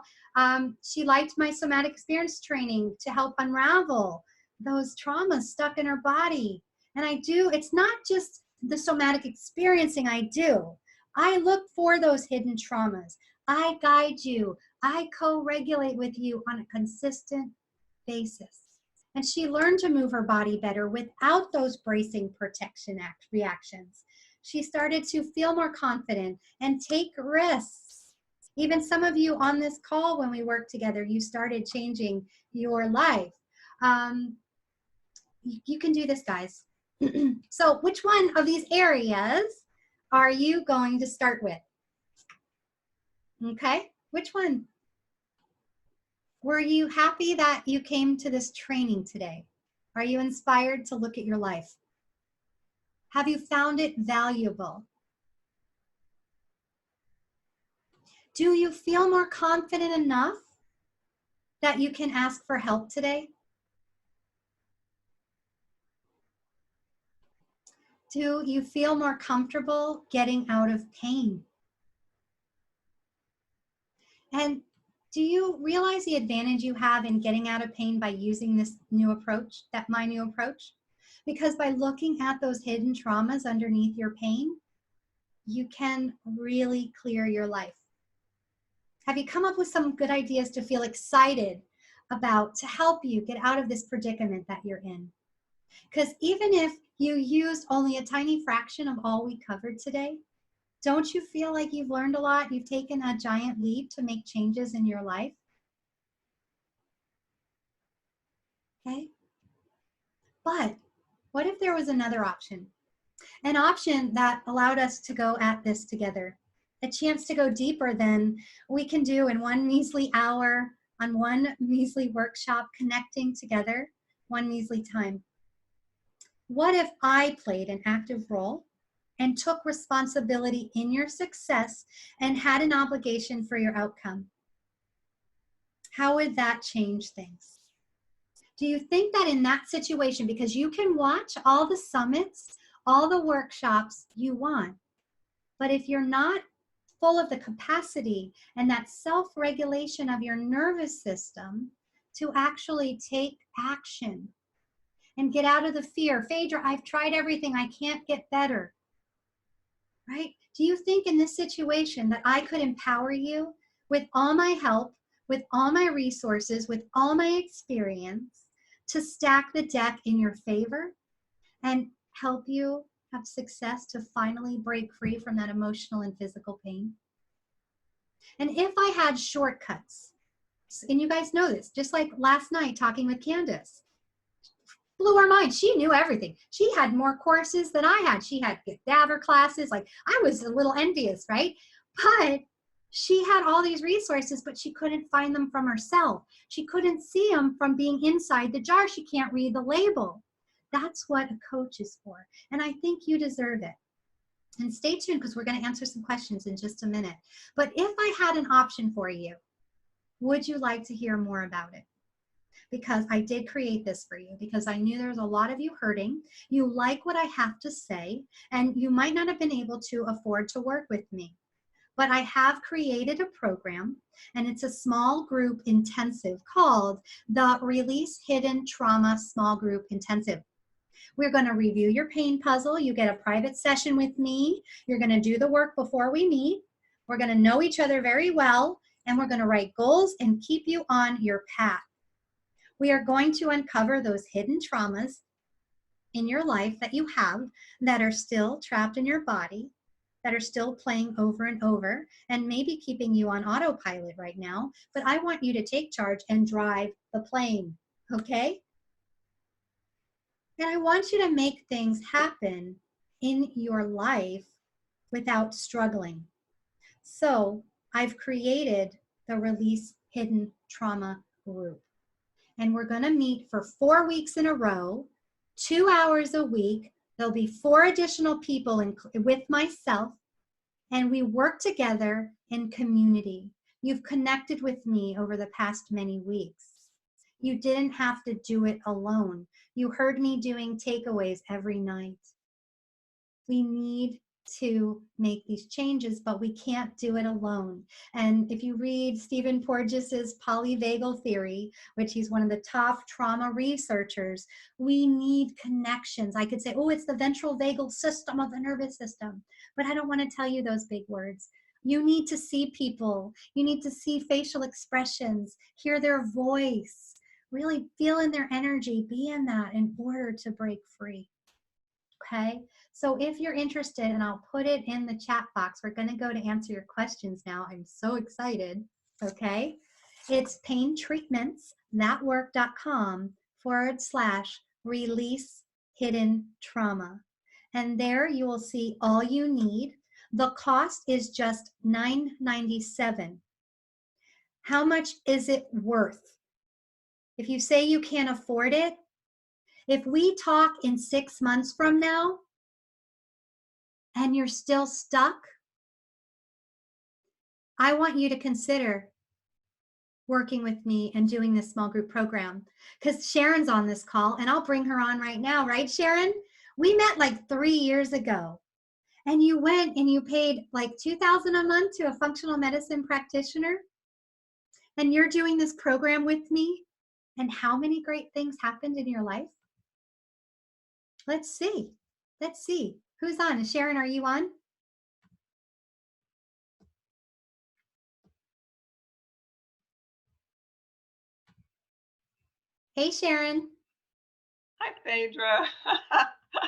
She liked my somatic experience training to help unravel those traumas stuck in her body. And I do, it's not just the somatic experiencing I do. I look for those hidden traumas. I guide you. I co-regulate with you on a consistent basis. And she learned to move her body better without those bracing protection reactions. She started to feel more confident and take risks. Even some of you on this call, when we worked together, you started changing your life. You can do this, guys. So which one of these areas are you going to start with? Okay, which one? Were you happy that you came to this training today? Are you inspired to look at your life? Have you found it valuable? Do you feel more confident enough that you can ask for help today? Do you feel more comfortable getting out of pain? And do you realize the advantage you have in getting out of pain by using this new approach, my new approach? Because by looking at those hidden traumas underneath your pain, you can really clear your life. Have you come up with some good ideas to feel excited about to help you get out of this predicament that you're in? Because even if you used only a tiny fraction of all we covered today, don't you feel like you've learned a lot? You've taken a giant leap to make changes in your life? Okay. But what if there was another option? An option that allowed us to go at this together. A chance to go deeper than we can do in one measly hour on one measly workshop, connecting together one measly time. What if I played an active role and took responsibility in your success and had an obligation for your outcome? How would that change things? Do you think that in that situation, because you can watch all the summits, all the workshops you want, but if you're not full of the capacity and that self-regulation of your nervous system to actually take action and get out of the fear, Phaedra, I've tried everything, I can't get better, right? Do you think in this situation that I could empower you with all my help, with all my resources, with all my experience to stack the deck in your favor and help you have success to finally break free from that emotional and physical pain? And if I had shortcuts, and you guys know this, just like last night talking with Candace, blew her mind. She knew everything. She had more courses than I had. She had cadaver classes. Like, I was a little envious, right? But she had all these resources, but she couldn't find them from herself. She couldn't see them from being inside the jar. She can't read the label. That's what a coach is for. And I think you deserve it. And stay tuned, because we're going to answer some questions in just a minute. But if I had an option for you, would you like to hear more about it? Because I did create this for you, because I knew there's a lot of you hurting. You like what I have to say, and you might not have been able to afford to work with me. But I have created a program, and it's a small group intensive called the Release Hidden Trauma Small Group Intensive. We're going to review your pain puzzle. You get a private session with me. You're going to do the work before we meet. We're going to know each other very well, and we're going to write goals and keep you on your path. We are going to uncover those hidden traumas in your life that you have that are still trapped in your body, that are still playing over and over, and maybe keeping you on autopilot right now. But I want you to take charge and drive the plane, okay? And I want you to make things happen in your life without struggling. So I've created the Release Hidden Trauma group. And we're going to meet for 4 weeks in a row, 2 hours a week. There'll be 4 additional people with myself, and we work together in community. You've connected with me over the past many weeks. You didn't have to do it alone. You heard me doing takeaways every night. We need to make these changes, but we can't do it alone. And if you read Stephen Porges's polyvagal theory, which he's one of the top trauma researchers, we need connections. I could say, oh, it's the ventral vagal system of the nervous system, but I don't want to tell you those big words. You need to see people. You need to see facial expressions, hear their voice, really feel in their energy, be in that in order to break free. Okay, so if you're interested, and I'll put it in the chat box, we're going to go to answer your questions now. I'm so excited. Okay, it's paintreatments.work.com/release hidden trauma. And there you will see all you need. The cost is just $9.97. How much is it worth? If you say you can't afford it, if we talk in 6 months from now and you're still stuck, I want you to consider working with me and doing this small group program, because Sharon's on this call and I'll bring her on right now. Right, Sharon? We met like 3 years ago and you went and you paid like $2,000 a month to a functional medicine practitioner. And you're doing this program with me. And how many great things happened in your life? Let's see. Let's see. Who's on? Sharon, are you on? Hey, Sharon. Hi, Phaedra.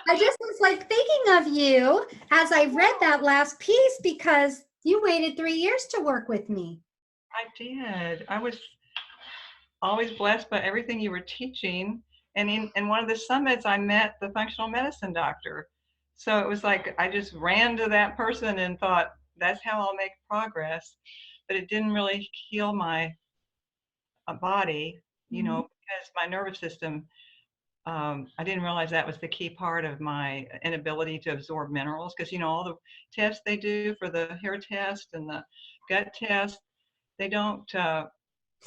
I just was like thinking of you as I read that last piece because you waited 3 years to work with me. I did. I was always blessed by everything you were teaching. And in one of the summits, I met the functional medicine doctor. So it was like I just ran to that person and thought, that's how I'll make progress. But it didn't really heal my body, Mhm. because my nervous system, I didn't realize that was the key part of my inability to absorb minerals. Because, all the tests they do for the hair test and the gut test, they don't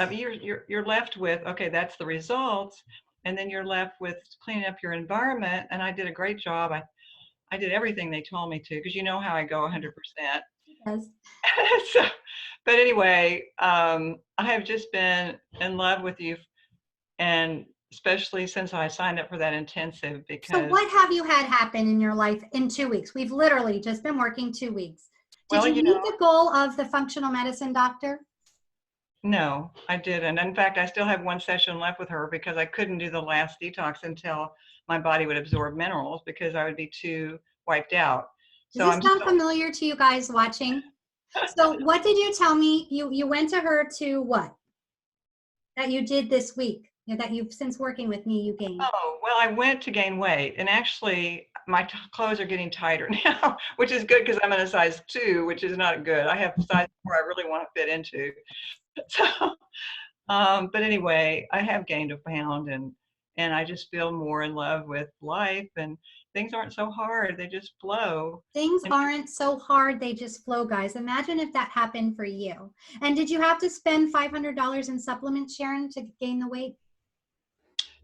I mean, you're left with, okay, that's the results, and then you're left with cleaning up your environment. And I did a great job. I did everything they told me to, because you know how I go 100%. Yes. So, but anyway, I have just been in love with you, and especially since I signed up for that intensive, So because, what have you had happen in your life in 2 weeks? We've literally just been working 2 weeks. Did well, you meet the goal of the functional medicine doctor? no, I didn't. In fact, I still have one session left with her because I couldn't do the last detox until my body would absorb minerals, because I would be too wiped out. Does So this I'm sound still, familiar to you guys watching? So what did you tell me? You went to her to what? That you did this week, that you've since working with me, you gained. oh, well, I went to gain weight, and actually my clothes are getting tighter now, which is good because I'm in a size 2, which is not good. I have size 4 I really want to fit into. So, but anyway, I have gained a pound, and I just feel more in love with life, and things aren't so hard. They just flow. Things And aren't so hard, they just flow, guys. Imagine if that happened for you. And did you have to spend $500 in supplements, Sharon, to gain the weight?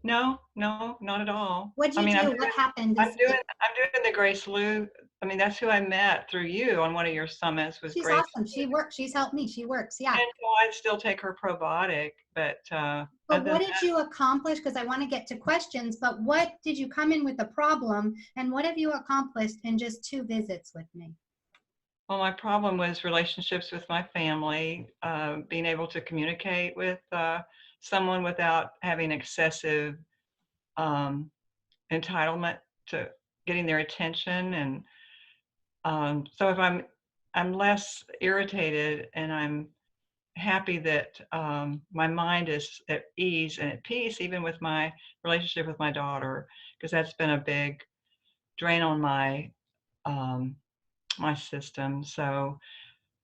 no, no, not at all. What'd I you mean, do? What happened I'm this doing week? I'm doing the Grace Lou. I mean, that's who I met through you on one of your summits, was She's Grace. awesome. She works. She's helped me. She works. Yeah. And so I still take her probiotic, but But other than what did you accomplish? Because I want to get to questions, but what did you come in with a problem and what have you accomplished in just 2 visits with me? well, my problem was relationships with my family, being able to communicate with someone without having excessive um, entitlement to getting their attention. And so if I'm less irritated, and I'm happy that my mind is at ease and at peace, even with my relationship with my daughter, because that's been a big drain on um, my system. So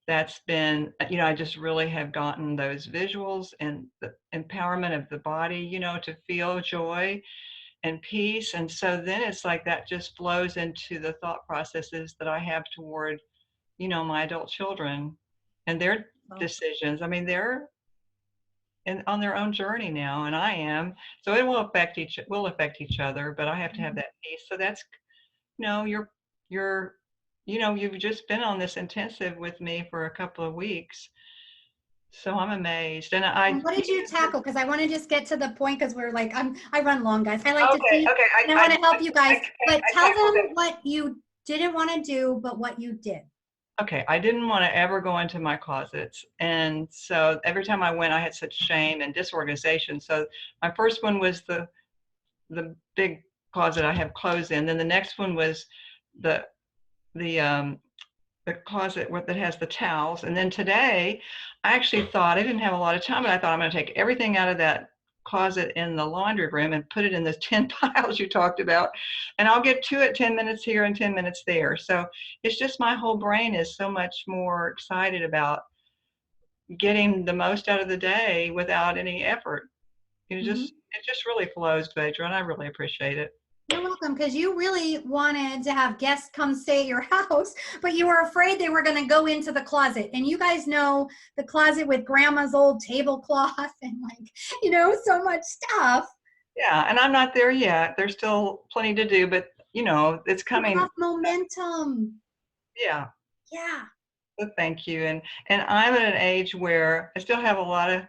that's been, I just really have gotten those visuals and the empowerment of the body, to feel joy and peace. And so then it's like that just flows into the thought processes that I have toward, my adult children and their Oh, decisions. I mean, they're on their own journey now, and I am. So it will affect each other, but I have to have mhm. that peace. So that's, you're you've just been on this intensive with me for a couple of weeks. So I'm amazed. And And what did you tackle? Because I want to just get to the point because we're like, I run long, guys. I like to okay, see okay. and I want to help you guys. But I tell tackled them it. what you didn't want to do, but what you did. Okay, I didn't want to ever go into my closets. And so every time I went, I had such shame and disorganization. So my first one was the big closet I have clothes in. Then the next one was the the um the closet that has the towels. And then today, I actually thought, I didn't have a lot of time, but I thought I'm going to take everything out of that closet in the laundry room and put it in those 10 piles you talked about. And I'll get to it 10 minutes here and 10 minutes there. So it's just my whole brain is so much more excited about getting the most out of the day without any effort. Mhm. It just really flows, Phaedra, and I really appreciate it. You're welcome, because you really wanted to have guests come stay at your house, but you were afraid they were going to go into the closet. And you guys know the closet with grandma's old tablecloth and like, so much stuff. Yeah, and I'm not there yet. There's still plenty to do, but it's You coming. have momentum. Yeah. Yeah. So thank you. And I'm at an age where I still have a lot of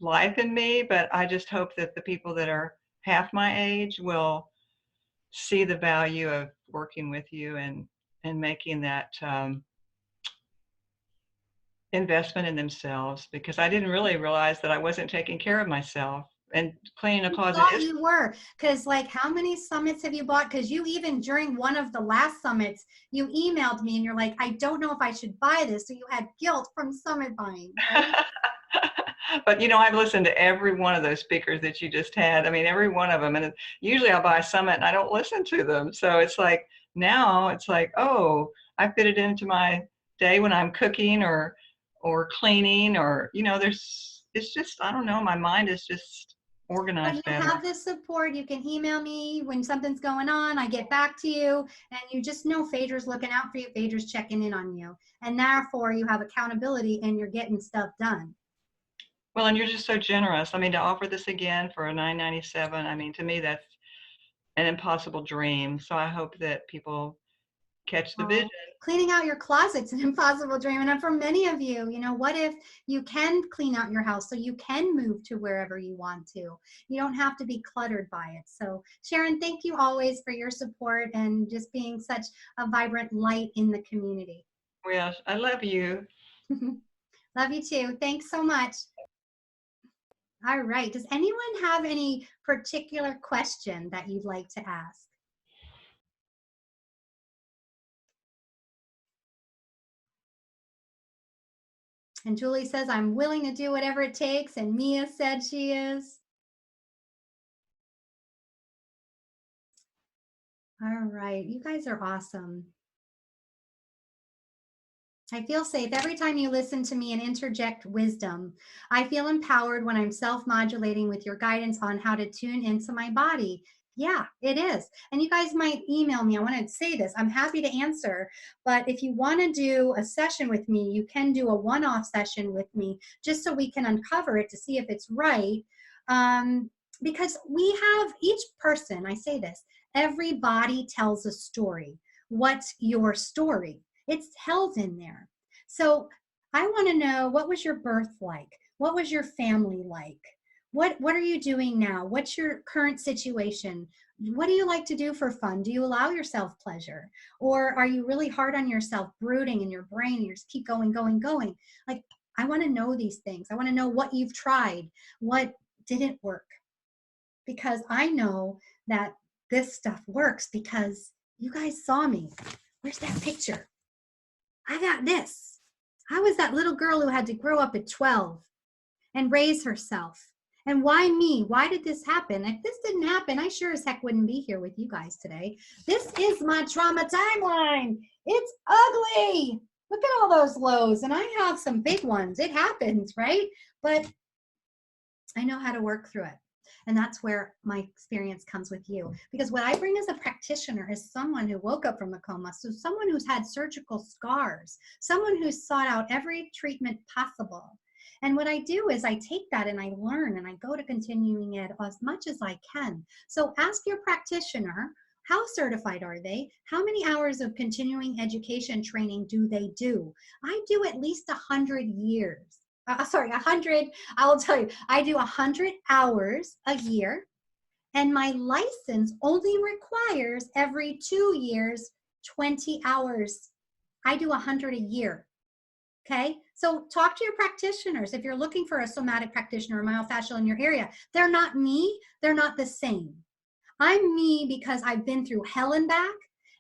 life in me, but I just hope that the people that are half my age will see the value of working with you and making that investment in themselves, because I didn't really realize that I wasn't taking care of myself. And cleaning a You closet thought is. you were, because like how many summits have you bought? Because you even during one of the last summits, you emailed me and you're like, I don't know if I should buy this. So you had guilt from summit buying, right? But I've listened to every one of those speakers that you just had. I mean, every one of them. And usually I'll buy a summit and I don't listen to them. So it's like now it's like, oh, I fit it into my day when I'm cooking or cleaning, or it's just, I don't know, my mind is just But organized you better. have this support. You can email me when something's going on. I get back to you, and you just know Phaedra's looking out for you. Phaedra's checking in on you, and therefore you have accountability and you're getting stuff done. Well, and you're just so generous. I mean, to offer this again for a $9.97, I mean, to me, that's an impossible dream. So I hope that people catch the vision. Oh, cleaning out your closet's an impossible dream. And for many of you, what if you can clean out your house so you can move to wherever you want to? You don't have to be cluttered by it. So, Sharon, thank you always for your support and just being such a vibrant light in the community. Yes, I love you. Love you too. Thanks so much. All right. Does anyone have any particular question that you'd like to ask? And Julie says, I'm willing to do whatever it takes. And Mia said she is. All right. You guys are awesome. I feel safe every time you listen to me and interject wisdom. I feel empowered when I'm self modulating with your guidance on how to tune into my body. Yeah, it is. And you guys might email me. I want to say this. I'm happy to answer. But if you want to do a session with me, you can do a one off session with me just so we can uncover it to see if it's right. Um, because we have each person, I say this, every body tells a story. What's your story? It's held in there. So I want to know, what was your birth like? What was your family like? What are you doing now? What's your current situation? What do you like to do for fun? Do you allow yourself pleasure? Or are you really hard on yourself, brooding in your brain, and you just keep going, going, going? Like, I want to know these things. I want to know what you've tried, what didn't work, because I know that this stuff works because you guys saw me. Where's that picture? I got this. I was that little girl who had to grow up at 12 and raise herself. And why me? Why did this happen? If this didn't happen, I sure as heck wouldn't be here with you guys today. This is my trauma timeline. It's ugly. Look at all those lows. And I have some big ones. It happens, right? But I know how to work through it. And that's where my experience comes with you. Because what I bring as a practitioner is someone who woke up from a coma, so someone who's had surgical scars, someone who's sought out every treatment possible. And what I do is I take that and I learn and I go to continuing ed as much as I can. So ask your practitioner, how certified are they? How many hours of continuing education training do they do? I do at least 100 years. 100, I will tell you, I do 100 hours a year, and my license only requires every 2 years, 20 hours. I do 100 a year. Okay, so talk to your practitioners. If you're looking for a somatic practitioner or myofascial in your area, they're not me, they're not the same. I'm me because I've been through hell and back,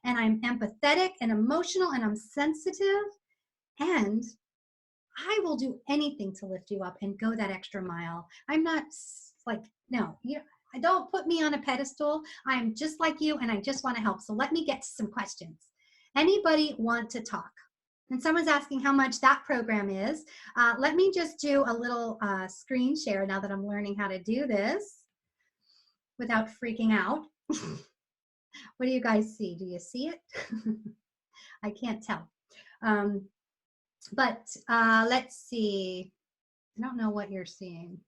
and I'm empathetic and emotional, and I'm sensitive, and I will do anything to lift you up and go that extra mile. I'm not like, no, don't put me on a pedestal. I'm just like you, and I just want to help. So let me get to some questions. Anybody want to talk? And someone's asking how much that program is. Let me just do a little screen share now that I'm learning how to do this without freaking out. What do you guys see? Do you see it? I can't tell. Um, but let's see. I don't know what you're seeing.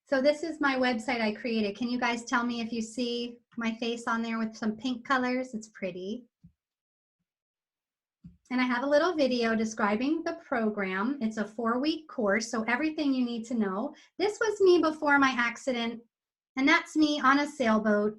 So this is my website I created. Can you guys tell me if you see my face on there with some pink colors? It's pretty. And I have a little video describing the program. It's a 4-week course, so everything you need to know. This was me before my accident, and that's me on a sailboat,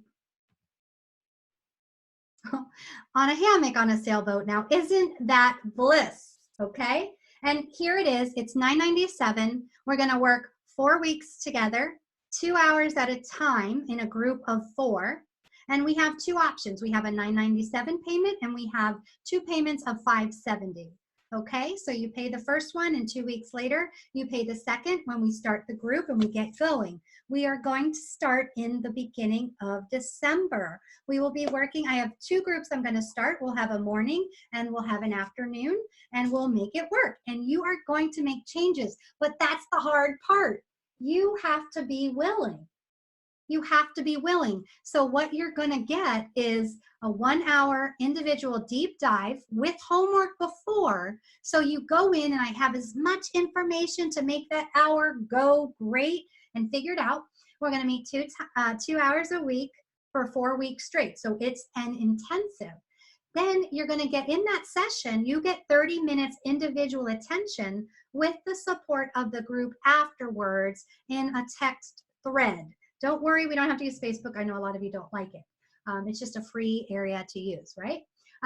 on a hammock on a sailboat. Now, isn't that bliss? Okay. And here it is. It's $9.97. We're going to work 4 weeks together, 2 hours at a time in a group of 4. And we have 2 options. We have a $9.97 payment and we have 2 payments of $5.70. Okay, so you pay the first one and 2 weeks later, you pay the second when we start the group and we get going. We are going to start in the beginning of December. We will be working, I have 2 groups I'm going to start. We'll have a morning and we'll have an afternoon and we'll make it work. And you are going to make changes, but that's the hard part. You have to be willing. You have to be willing. So what you're going to get is a 1-hour individual deep dive with homework before. So you go in and I have as much information to make that hour go great and figured out. We're going to meet 2 hours a week for 4 weeks straight. So it's an intensive. Then you're going to get in that session, you get 30 minutes individual attention with the support of the group afterwards in a text thread. Don't worry, we don't have to use Facebook. I know a lot of you don't like it. It's just a free area to use, right?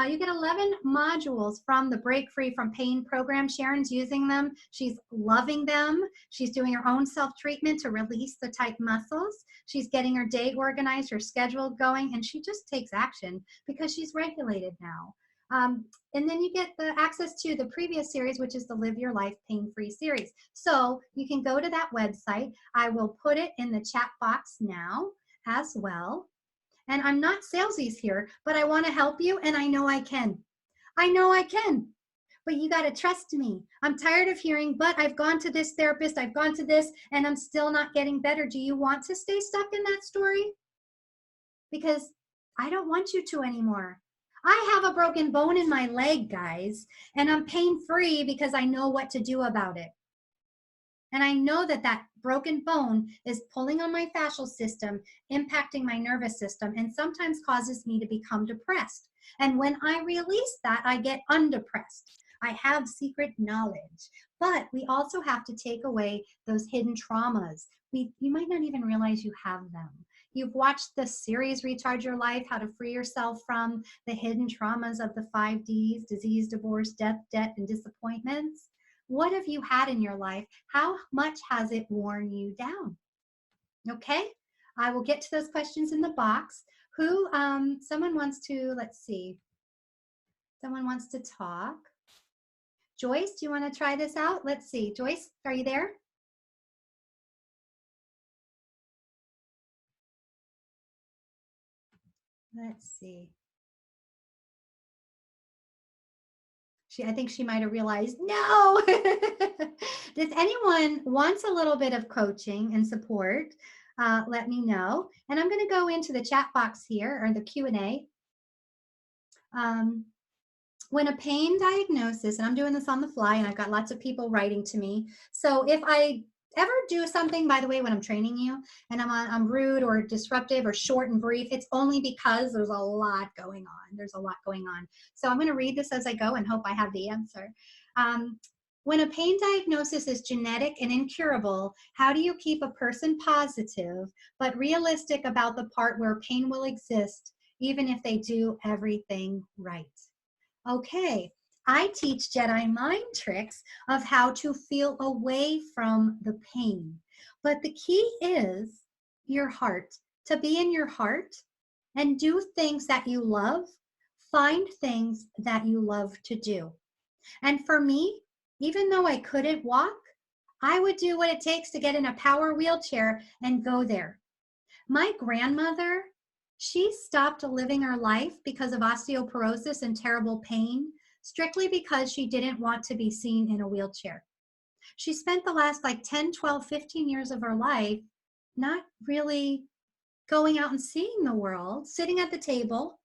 You get 11 modules from the Break Free from Pain program. Sharon's using them. She's loving them. She's doing her own self-treatment to release the tight muscles. She's getting her day organized, her schedule going, and she just takes action because she's regulated now. And then you get the access to the previous series, which is the Live Your Life Pain-Free series. So you can go to that website. I will put it in the chat box now as well. And I'm not salesies here, but I want to help you, and I know I can. I know I can. But you got to trust me. I'm tired of hearing, but I've gone to this therapist, I've gone to this, and I'm still not getting better. Do you want to stay stuck in that story? Because I don't want you to anymore. I have a broken bone in my leg, guys, and I'm pain-free because I know what to do about it. And I know that that broken bone is pulling on my fascial system, impacting my nervous system, and sometimes causes me to become depressed. And when I release that, I get undepressed. I have secret knowledge. But we also have to take away those hidden traumas. You might not even realize you have them. You've watched the series Recharge Your Life, how to free yourself from the hidden traumas of the 5 Ds, disease, divorce, death, debt, and disappointments. What have you had in your life? How much has it worn you down? Okay, I will get to those questions in the box. Someone wants to, let's see. Someone wants to talk. Joyce, do you want to try this out? Let's see. Joyce, are you there? Let's see. I think she might have realized, no. If anyone wants a little bit of coaching and support, let me know. And I'm going to go into the chat box here, or the Q&A. When a pain diagnosis, and I'm doing this on the fly, and I've got lots of people writing to me. So if I ever do something, by the way, when I'm training you, and I'm rude or disruptive or short and brief, it's only because there's a lot going on. There's a lot going on. So I'm going to read this as I go and hope I have the answer. When a pain diagnosis is genetic and incurable, how do you keep a person positive but realistic about the part where pain will exist, even if they do everything right? Okay, I teach Jedi mind tricks of how to feel away from the pain. But the key is your heart, to be in your heart and do things that you love. Find things that you love to do. And for me, even though I couldn't walk, I would do what it takes to get in a power wheelchair and go there. My grandmother, she stopped living her life because of osteoporosis and terrible pain, strictly because she didn't want to be seen in a wheelchair. She spent the last 10, 12, 15 years of her life not really going out and seeing the world, sitting at the table,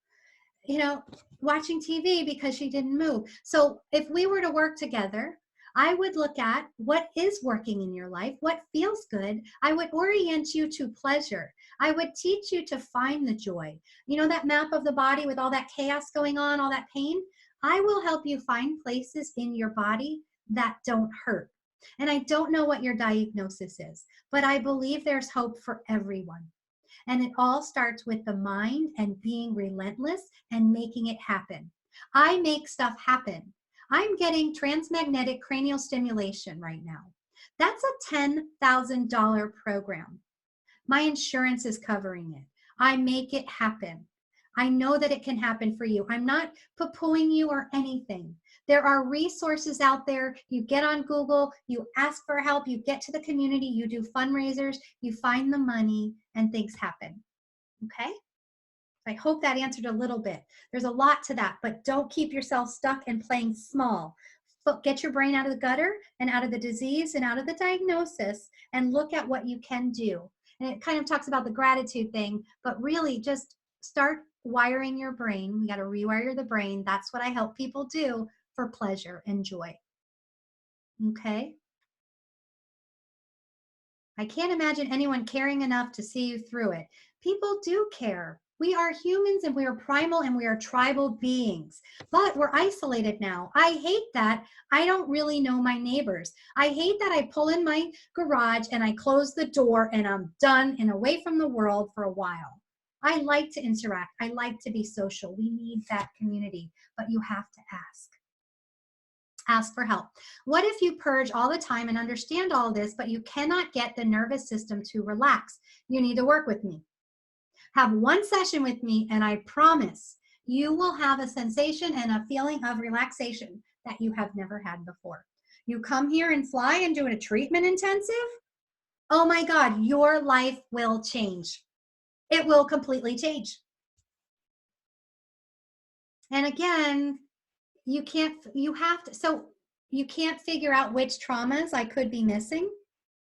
you know, watching TV because she didn't move. So if we were to work together, I would look at what is working in your life, what feels good. I would orient you to pleasure. I would teach you to find the joy. You know, that map of the body with all that chaos going on, all that pain? I will help you find places in your body that don't hurt. And I don't know what your diagnosis is, but I believe there's hope for everyone. And it all starts with the mind and being relentless and making it happen. I make stuff happen. I'm getting transmagnetic cranial stimulation right now. That's a $10,000 program. My insurance is covering it. I make it happen. I know that it can happen for you. I'm not poo-pooing you or anything. There are resources out there. You get on Google, you ask for help, you get to the community, you do fundraisers, you find the money, and things happen. Okay? I hope that answered a little bit. There's a lot to that, but don't keep yourself stuck and playing small. Get your brain out of the gutter and out of the disease and out of the diagnosis and look at what you can do. And it kind of talks about the gratitude thing, but really just start wiring your brain. We got to rewire the brain. That's what I help people do for pleasure and joy. Okay? I can't imagine anyone caring enough to see you through it. People do care. We are humans and we are primal and we are tribal beings, but we're isolated now. I hate that. I don't really know my neighbors. I hate that I pull in my garage and I close the door and I'm done and away from the world for a while. I like to interact. I like to be social. We need that community, but you have to ask. Ask for help. What if you purge all the time and understand all this, but you cannot get the nervous system to relax? You need to work with me. Have one session with me, and I promise you will have a sensation and a feeling of relaxation that you have never had before. You come here and fly and do a treatment intensive? Oh my God, your life will change. It will completely change. And again, you have to, so you can't figure out which traumas I could be missing.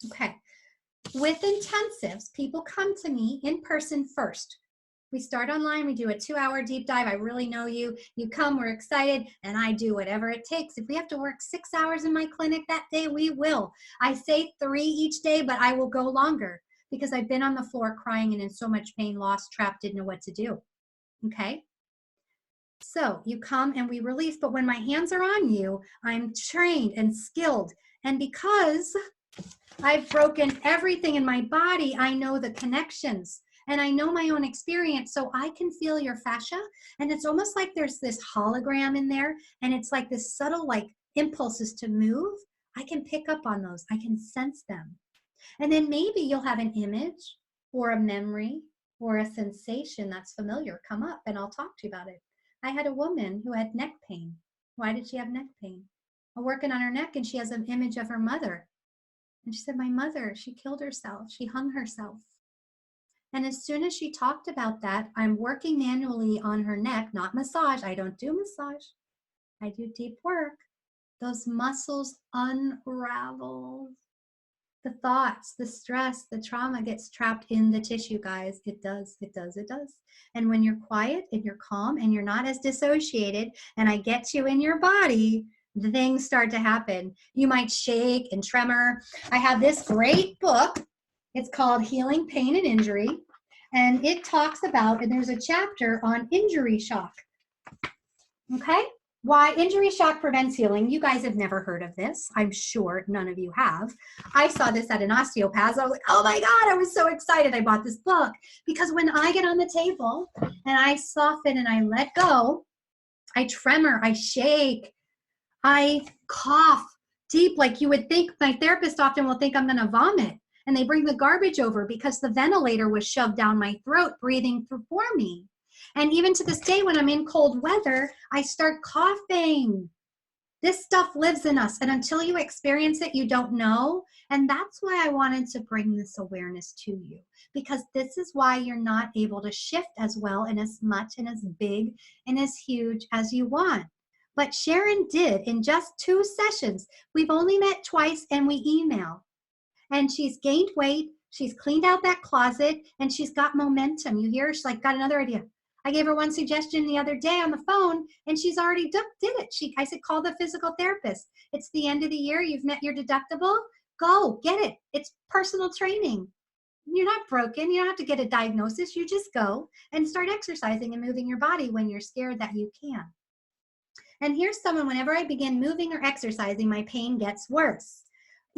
Okay. With intensives, people come to me in person first. We start online, we do a 2-hour deep dive. I really know you. You come, we're excited, and I do whatever it takes. If we have to work 6 hours in my clinic that day, we will. I say 3 each day, but I will go longer because I've been on the floor crying and in so much pain, lost, trapped, didn't know what to do. Okay? So you come and we release, but when my hands are on you, I'm trained and skilled. And because I've broken everything in my body, I know the connections and I know my own experience. So I can feel your fascia. And it's almost like there's this hologram in there. And it's like this subtle like impulses to move. I can pick up on those. I can sense them. And then maybe you'll have an image or a memory or a sensation that's familiar come up and I'll talk to you about it. I had a woman who had neck pain. Why did she have neck pain? I'm working on her neck and she has an image of her mother. And she said, my mother, she killed herself. She hung herself. And as soon as she talked about that, I'm working manually on her neck, not massage. I don't do massage. I do deep work. Those muscles unravel. The thoughts, the stress, the trauma gets trapped in the tissue, guys. It does, it does, it does. And when you're quiet and you're calm and you're not as dissociated and I get you in your body, the things start to happen. You might shake and tremor. I have this great book. It's called Healing Pain and Injury. And it talks about, and there's a chapter on injury shock. Okay? Why injury shock prevents healing. You guys have never heard of this. I'm sure none of you have. I saw this at an osteopath. I was like, oh my God, I was so excited. I bought this book because when I get on the table and I soften and I let go, I tremor, I shake, I cough deep. Like you would think, my therapist often will think I'm going to vomit. And they bring the garbage over because the ventilator was shoved down my throat, breathing for me. And even to this day, when I'm in cold weather, I start coughing. This stuff lives in us. And until you experience it, you don't know. And that's why I wanted to bring this awareness to you, because this is why you're not able to shift as well and as much and as big and as huge as you want. But Sharon did in just 2 sessions. We've only met twice and we email. And she's gained weight. She's cleaned out that closet and she's got momentum. You hear, she's like, got another idea. I gave her one suggestion the other day on the phone and she's already did it. I said, call the physical therapist. It's the end of the year. You've met your deductible. Go get it. It's personal training. You're not broken. You don't have to get a diagnosis. You just go and start exercising and moving your body when you're scared that you can. And here's someone, whenever I begin moving or exercising, my pain gets worse.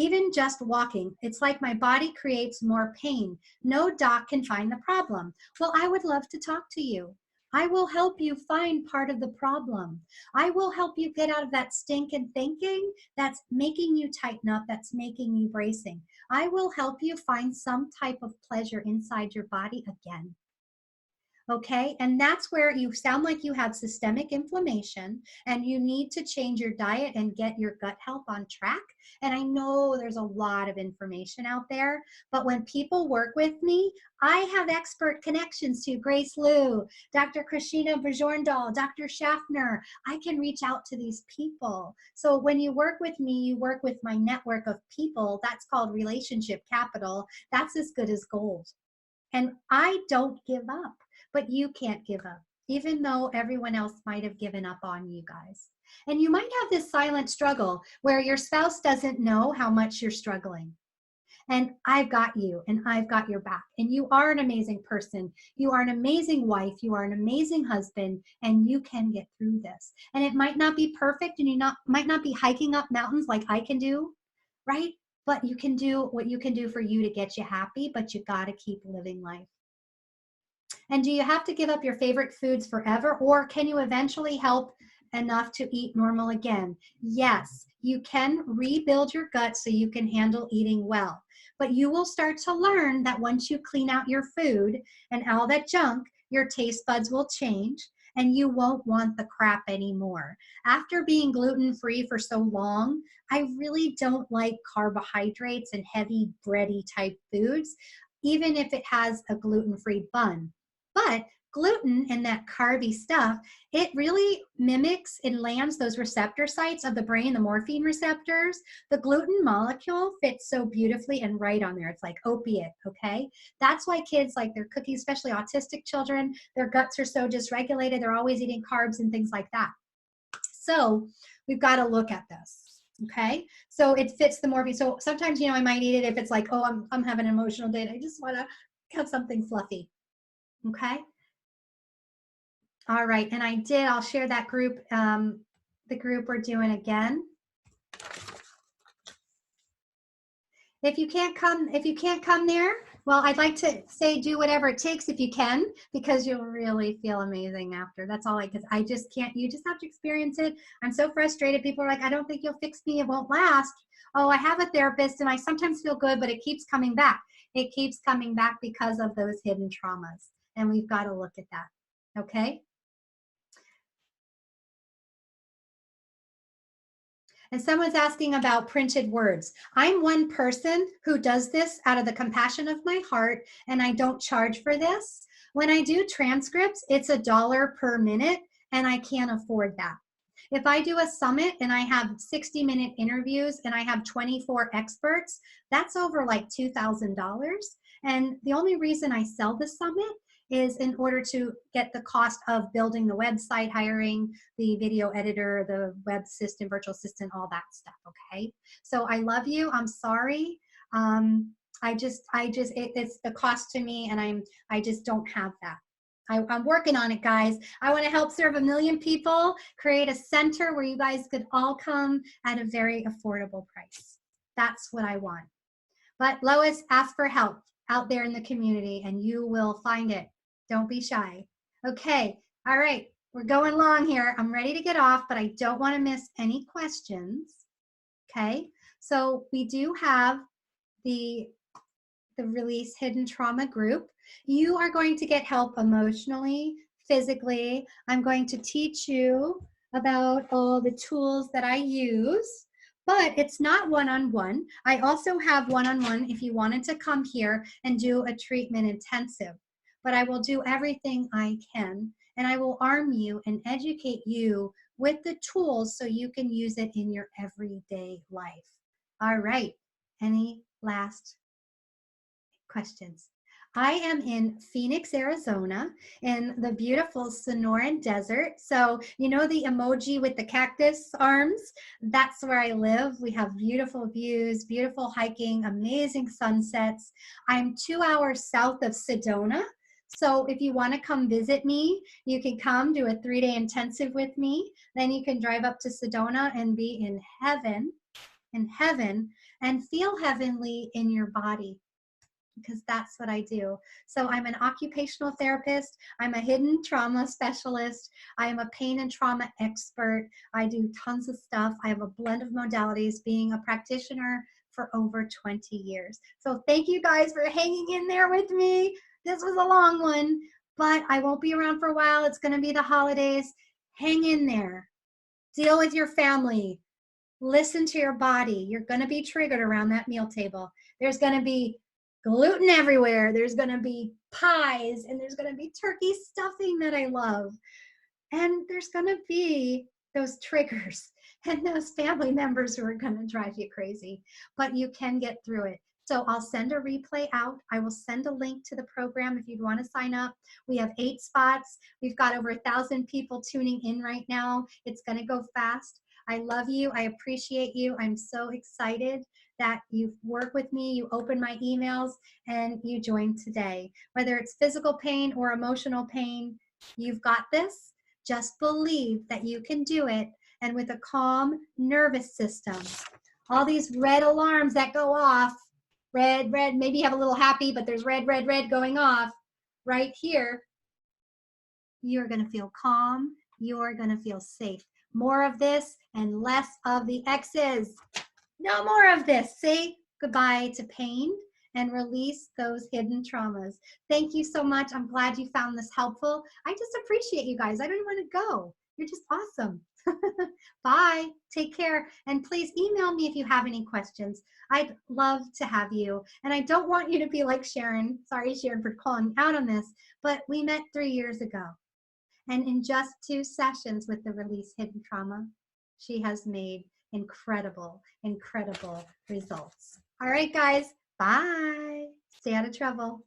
Even just walking, it's like my body creates more pain. No doc can find the problem. Well, I would love to talk to you. I will help you find part of the problem. I will help you get out of that stinking thinking that's making you tighten up, that's making you bracing. I will help you find some type of pleasure inside your body again. Okay, and that's where you sound like you have systemic inflammation and you need to change your diet and get your gut health on track. And I know there's a lot of information out there, but when people work with me, I have expert connections to Grace Liu, Dr. Krishina Bajorndal, Dr. Schaffner. I can reach out to these people. So when you work with me, you work with my network of people. That's called relationship capital. That's as good as gold. And I don't give up. But you can't give up, even though everyone else might have given up on you guys. And you might have this silent struggle where your spouse doesn't know how much you're struggling. And I've got you and I've got your back. And you are an amazing person. You are an amazing wife. You are an amazing husband, and you can get through this. And it might not be perfect, and you might not be hiking up mountains like I can do, right? But you can do what you can do for you to get you happy, but you got to keep living life. And do you have to give up your favorite foods forever, or can you eventually help enough to eat normal again? Yes, you can rebuild your gut so you can handle eating well. But you will start to learn that once you clean out your food and all that junk, your taste buds will change and you won't want the crap anymore. After being gluten-free for so long, I really don't like carbohydrates and heavy bready type foods, even if it has a gluten-free bun. But gluten and that carby stuff, it really mimics and lands those receptor sites of the brain, the morphine receptors. The gluten molecule fits so beautifully and right on there. It's like opiate, okay? That's why kids like their cookies, especially autistic children, their guts are so dysregulated. They're always eating carbs and things like that. So we've got to look at this. Okay, so it fits the morphine. So sometimes, I might eat it if it's like, oh, I'm having an emotional day. I just want to have something fluffy. Okay. All right. And I'll share that group, the group we're doing again. If you can't come there, well, I'd like to say do whatever it takes if you can, because you'll really feel amazing after. That's all because I just can't, you just have to experience it. I'm so frustrated. People are like, I don't think you'll fix me. It won't last. Oh, I have a therapist and I sometimes feel good, but it keeps coming back. It keeps coming back because of those hidden traumas. And we've got to look at that. Okay. And someone's asking about printed words. I'm one person who does this out of the compassion of my heart, and I don't charge for this. When I do transcripts, it's $1 per minute, and I can't afford that. If I do a summit and I have 60-minute interviews and I have 24 experts, that's over like $2,000. And the only reason I sell the summit is in order to get the cost of building the website, hiring the video editor, the web assistant, virtual assistant, all that stuff, okay? So I love you, I'm sorry. It's the cost to me, and I just don't have that. I'm working on it, guys. I want to help serve 1 million people, create a center where you guys could all come at a very affordable price. That's what I want. But Lois, ask for help out there in the community and you will find it. Don't be shy. Okay, all right, we're going long here. I'm ready to get off, but I don't want to miss any questions. Okay, so we do have the Release Hidden Trauma group. You are going to get help emotionally, physically. I'm going to teach you about all the tools that I use, but it's not one-on-one. I also have one-on-one if you wanted to come here and do a treatment intensive, but I will do everything I can, and I will arm you and educate you with the tools so you can use it in your everyday life. All right, any last Questions. I am in Phoenix, Arizona, in the beautiful Sonoran Desert. So, you know the emoji with the cactus arms? That's where I live. We have beautiful views, beautiful hiking, amazing sunsets. I'm 2 hours south of Sedona. So, if you want to come visit me, you can come do a 3-day intensive with me. Then you can drive up to Sedona and be in heaven, and feel heavenly in your body, because that's what I do. So I'm an occupational therapist. I'm a hidden trauma specialist. I am a pain and trauma expert. I do tons of stuff. I have a blend of modalities, being a practitioner for over 20 years. So thank you guys for hanging in there with me. This was a long one, but I won't be around for a while. It's going to be the holidays. Hang in there. Deal with your family. Listen to your body. You're going to be triggered around that meal table. There's going to be gluten everywhere. There's going to be pies, and there's going to be turkey stuffing that I love. And there's going to be those triggers and those family members who are going to drive you crazy. But you can get through it. So I'll send a replay out. I will send a link to the program if you'd want to sign up. We have 8 spots. We've got over 1,000 people tuning in right now. It's going to go fast. I love you. I appreciate you. I'm so excited that you work with me, you open my emails, and you join today. Whether it's physical pain or emotional pain, you've got this. Just believe that you can do it, and with a calm nervous system. All these red alarms that go off, red, red, maybe you have a little happy, but there's red, red, red going off right here. You're going to feel calm. You're going to feel safe. More of this and less of the X's. No more of this. Say goodbye to pain and release those hidden traumas. Thank you so much. I'm glad you found this helpful. I just appreciate you guys. I don't want to go. You're just awesome. Bye. Take care. And please email me if you have any questions. I'd love to have you. And I don't want you to be like Sharon. Sorry, Sharon, for calling out on this, but we met 3 years ago. And in just 2 sessions with the Release Hidden Trauma, she has made incredible, incredible results. All right, guys, bye. Stay out of trouble.